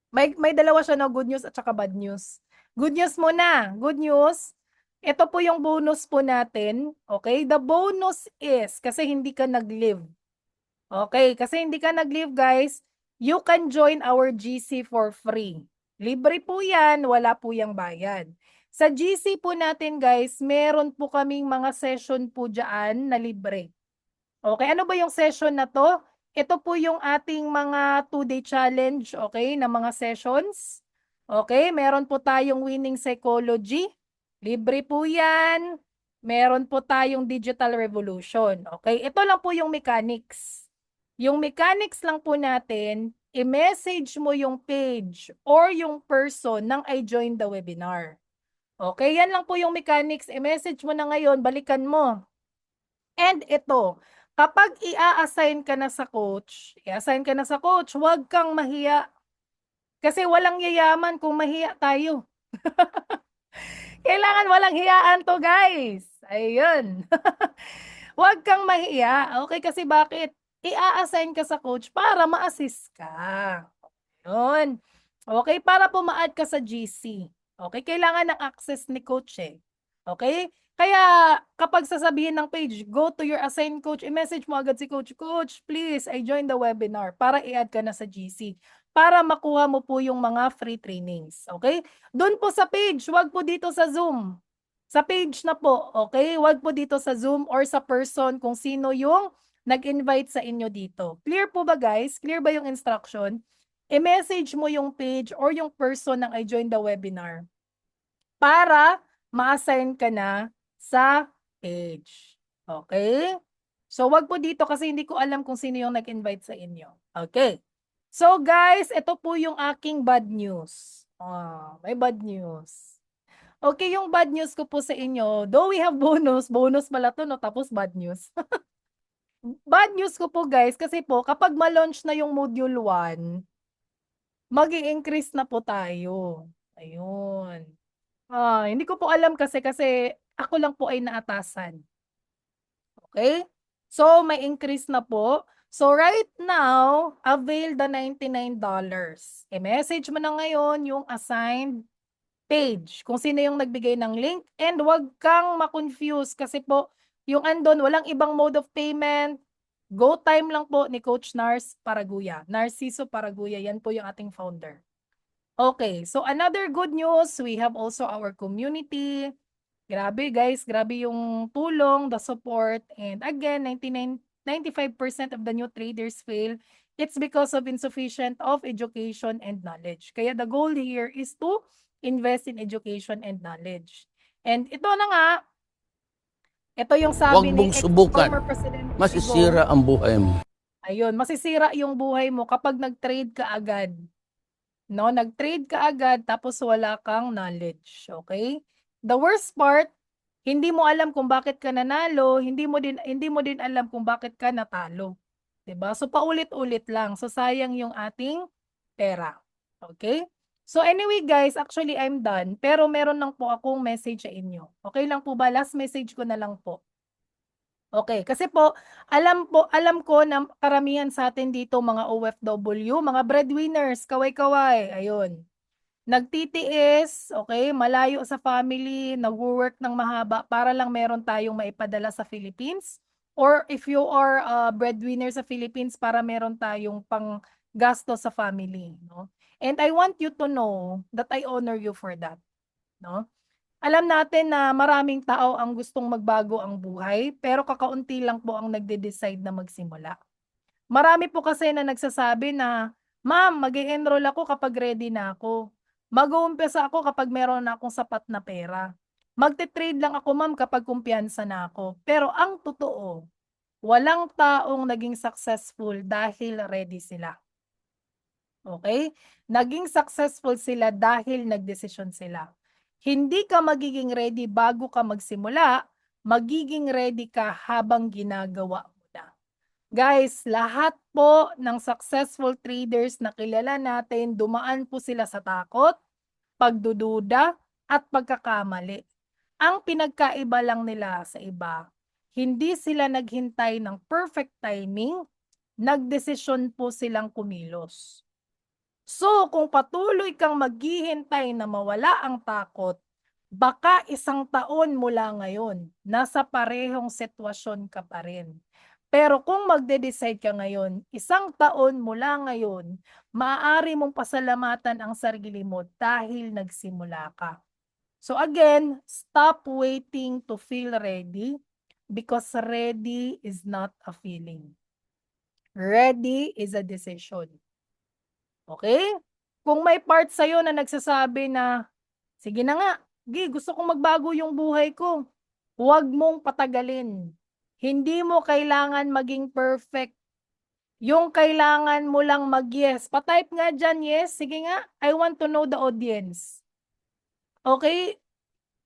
Speaker 1: May dalawa siya, no? Good news at saka bad news. Good news muna. Good news. Ito po yung bonus po natin. Okay? The bonus is, kasi hindi ka nag-live. Okay? Kasi hindi ka nag-live guys, you can join our GC for free. Libre po yan, wala po yung bayad. Sa GC po natin guys, meron po kaming mga session po dyan na libre. Okay, ano ba yung session na to? Ito po yung ating mga 2-day challenge, okay, na mga sessions. Okay, meron po tayong winning psychology. Libre po yan. Meron po tayong digital revolution. Okay, ito lang po yung mechanics. Yung mechanics lang po natin, i-message mo yung page or yung person nang I join the webinar. Okay, yan lang po yung mechanics. I-message mo na ngayon, balikan mo. And ito, kapag i-assign ka na sa coach, huwag kang mahiya. Kasi walang yayaman kung mahiya tayo. Kailangan walang hiyaan to guys. Ayun. Huwag kang mahiya. Okay, kasi bakit? I-assign ka sa coach para ma-assist ka. Yun. Okay, para ma-add ka sa GC. Okay, kailangan ng access ni coach eh. Okay? Kaya kapag sasabihin ng page, go to your assigned coach, i-message mo agad si coach, Coach, please, I joined the webinar para i-add ka na sa GC. Para makuha mo po yung mga free trainings. Okay? Doon po sa page, wag po dito sa Zoom. Sa page na po, okay? Wag po dito sa Zoom or sa person kung sino yung nag-invite sa inyo dito. Clear po ba guys? Clear ba yung instruction? I-message mo yung page or yung person ng I joined the webinar para ma-assign ka na sa page. Okay? So, wag po dito kasi hindi ko alam kung sino yung nag-invite sa inyo. Okay. So, guys, ito po yung aking bad news. May bad news. Okay, yung bad news ko po sa inyo, though we have bonus pala to, no? Tapos bad news. Bad news ko po guys, kasi po, kapag ma-launch na yung module 1, mag-i-increase na po tayo. Ayun. Hindi ko po alam kasi ako lang po ay naatasan. Okay? So, may increase na po. So, right now, avail the $99. I-message mo na ngayon yung assigned page, kung sino yung nagbigay ng link, and wag kang ma-confuse kasi po, yung andon, walang ibang mode of payment, go time lang po ni Coach Narciso Paraguya, yan po yung ating founder. Okay, so another good news, we have also our community. Grabe guys, grabe yung tulong, the support, and again, 95% of the new traders fail. It's because of insufficient of education and knowledge. Kaya the goal here is to invest in education and knowledge. And ito na nga, ito yung sabi
Speaker 6: Huwag
Speaker 1: ni
Speaker 6: mong subukan.
Speaker 1: former President
Speaker 6: Masisira ang buhay mo.
Speaker 1: Ayun, masisira yung buhay mo kapag nag-trade ka agad. No, nag-trade ka agad tapos wala kang knowledge, okay? The worst part, hindi mo alam kung bakit ka nanalo, hindi mo din alam kung bakit ka natalo. 'Di ba? So paulit-ulit lang. So sayang yung ating pera. Okay? So anyway guys, actually I'm done, pero meron lang po akong message sa inyo. Okay lang po ba? Last message ko na lang po. Okay, kasi po alam ko na karamihan sa atin dito mga OFW, mga breadwinners, kaway-kaway, ayun. Nagtitiis, okay, malayo sa family, nagwo-work ng mahaba para lang meron tayong maipadala sa Philippines. Or if you are a breadwinner sa Philippines, para meron tayong panggasto sa family, no? And I want you to know that I honor you for that, no? Alam natin na maraming tao ang gustong magbago ang buhay, pero kakaunti lang po ang nagde-decide na magsimula. Marami po kasi na nagsasabi na, "Ma'am, mag-e-enroll ako kapag ready na ako. Mag-uumpisa ako kapag meron na akong sapat na pera. Magte-trade lang ako, ma'am, kapag kumpiyansa na ako." Pero ang totoo, walang taong naging successful dahil ready sila. Okay? Naging successful sila dahil nagdesisyon sila. Hindi ka magiging ready bago ka magsimula, magiging ready ka habang ginagawa mo na. Guys, lahat po ng successful traders na kilala natin, dumaan po sila sa takot, pagdududa, at pagkakamali. Ang pinagkaiba lang nila sa iba, hindi sila naghintay ng perfect timing, nagdesisyon po silang kumilos. So, kung patuloy kang maghihintay na mawala ang takot, baka 1 taon mula ngayon, nasa parehong sitwasyon ka pa rin. Pero kung magde-decide ka ngayon, 1 taon mula ngayon, maaari mong pasalamatan ang sarili mo dahil nagsimula ka. So again, stop waiting to feel ready because ready is not a feeling. Ready is a decision. Okay? Kung may part sa'yo na nagsasabi na, sige na nga, gusto kong magbago yung buhay ko. Huwag mong patagalin. Hindi mo kailangan maging perfect. Yung kailangan mo lang mag-yes. Pa-type nga dyan, yes. Sige nga, I want to know the audience. Okay?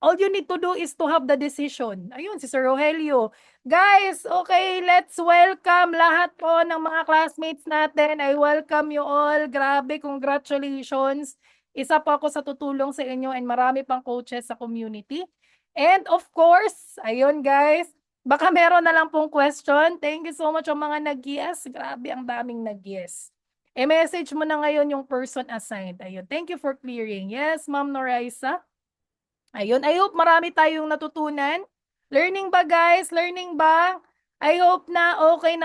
Speaker 1: All you need to do is to have the decision. Ayun, si Sir Rogelio. Guys, okay, let's welcome lahat po ng mga classmates natin. I welcome you all. Grabe, congratulations. Isa pa ako sa tutulong sa inyo and marami pang coaches sa community. And of course, ayun guys, baka meron na lang pong question. Thank you so much ang mga nag-yes. Grabe, ang daming nag-yes. I-message mo na ngayon yung person assigned. Ayun, thank you for clearing. Yes, Ma'am Noraisa. Ayun, I hope marami tayong natutunan. Learning ba guys? Learning ba? I hope na okay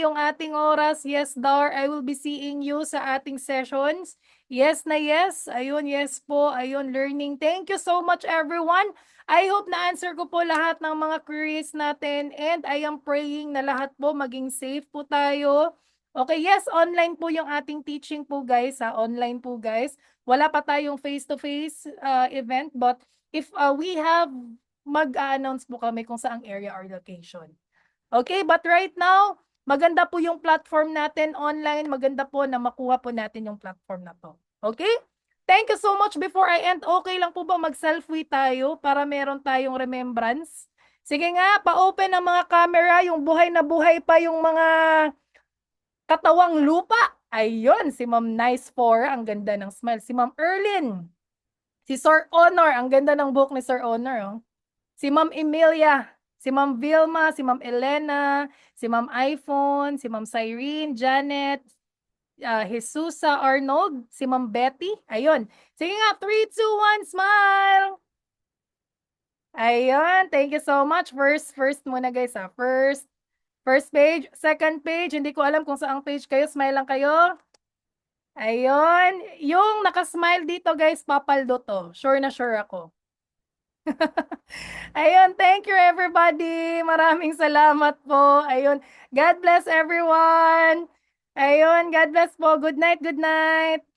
Speaker 1: yung ating oras. Yes, Dar, I will be seeing you sa ating sessions. Yes na yes. Ayun, yes po. Ayun, learning. Thank you so much everyone. I hope na answer ko po lahat ng mga queries natin and I am praying na lahat po maging safe po tayo. Okay, yes, online po yung ating teaching po guys, online po guys. Wala pa tayong face-to-face event but if we have, mag-a-announce po kami kung saang area or location. Okay, but right now, maganda po yung platform natin online. Maganda po na makuha po natin yung platform na to. Okay? Thank you so much. Before I end, okay lang po ba mag-selfie tayo para meron tayong remembrance? Sige nga, pa-open ang mga camera, yung buhay na buhay pa yung mga katawang lupa. Ayun, si Ma'am Nice 4, ang ganda ng smile. Si Ma'am Erlyn, si Sir Honor, ang ganda ng buhok ni Sir Honor. Oh. Si Ma'am Emilia, si Ma'am Vilma, si Ma'am Elena, si Ma'am iPhone, si Ma'am Cyrene, Janet, Jesusa Arnold, si Ma'am Betty. Ayun. Sige nga, 3, 2, 1, smile! Ayun, thank you so much. First muna guys ha. First page, second page, hindi ko alam kung saang page kayo, smile lang kayo. Ayun, yung nakasmile dito guys, papaldo to. Sure na sure ako. Ayun, thank you everybody. Maraming salamat po. Ayun, God bless everyone. Ayun, God bless po. Good night, good night.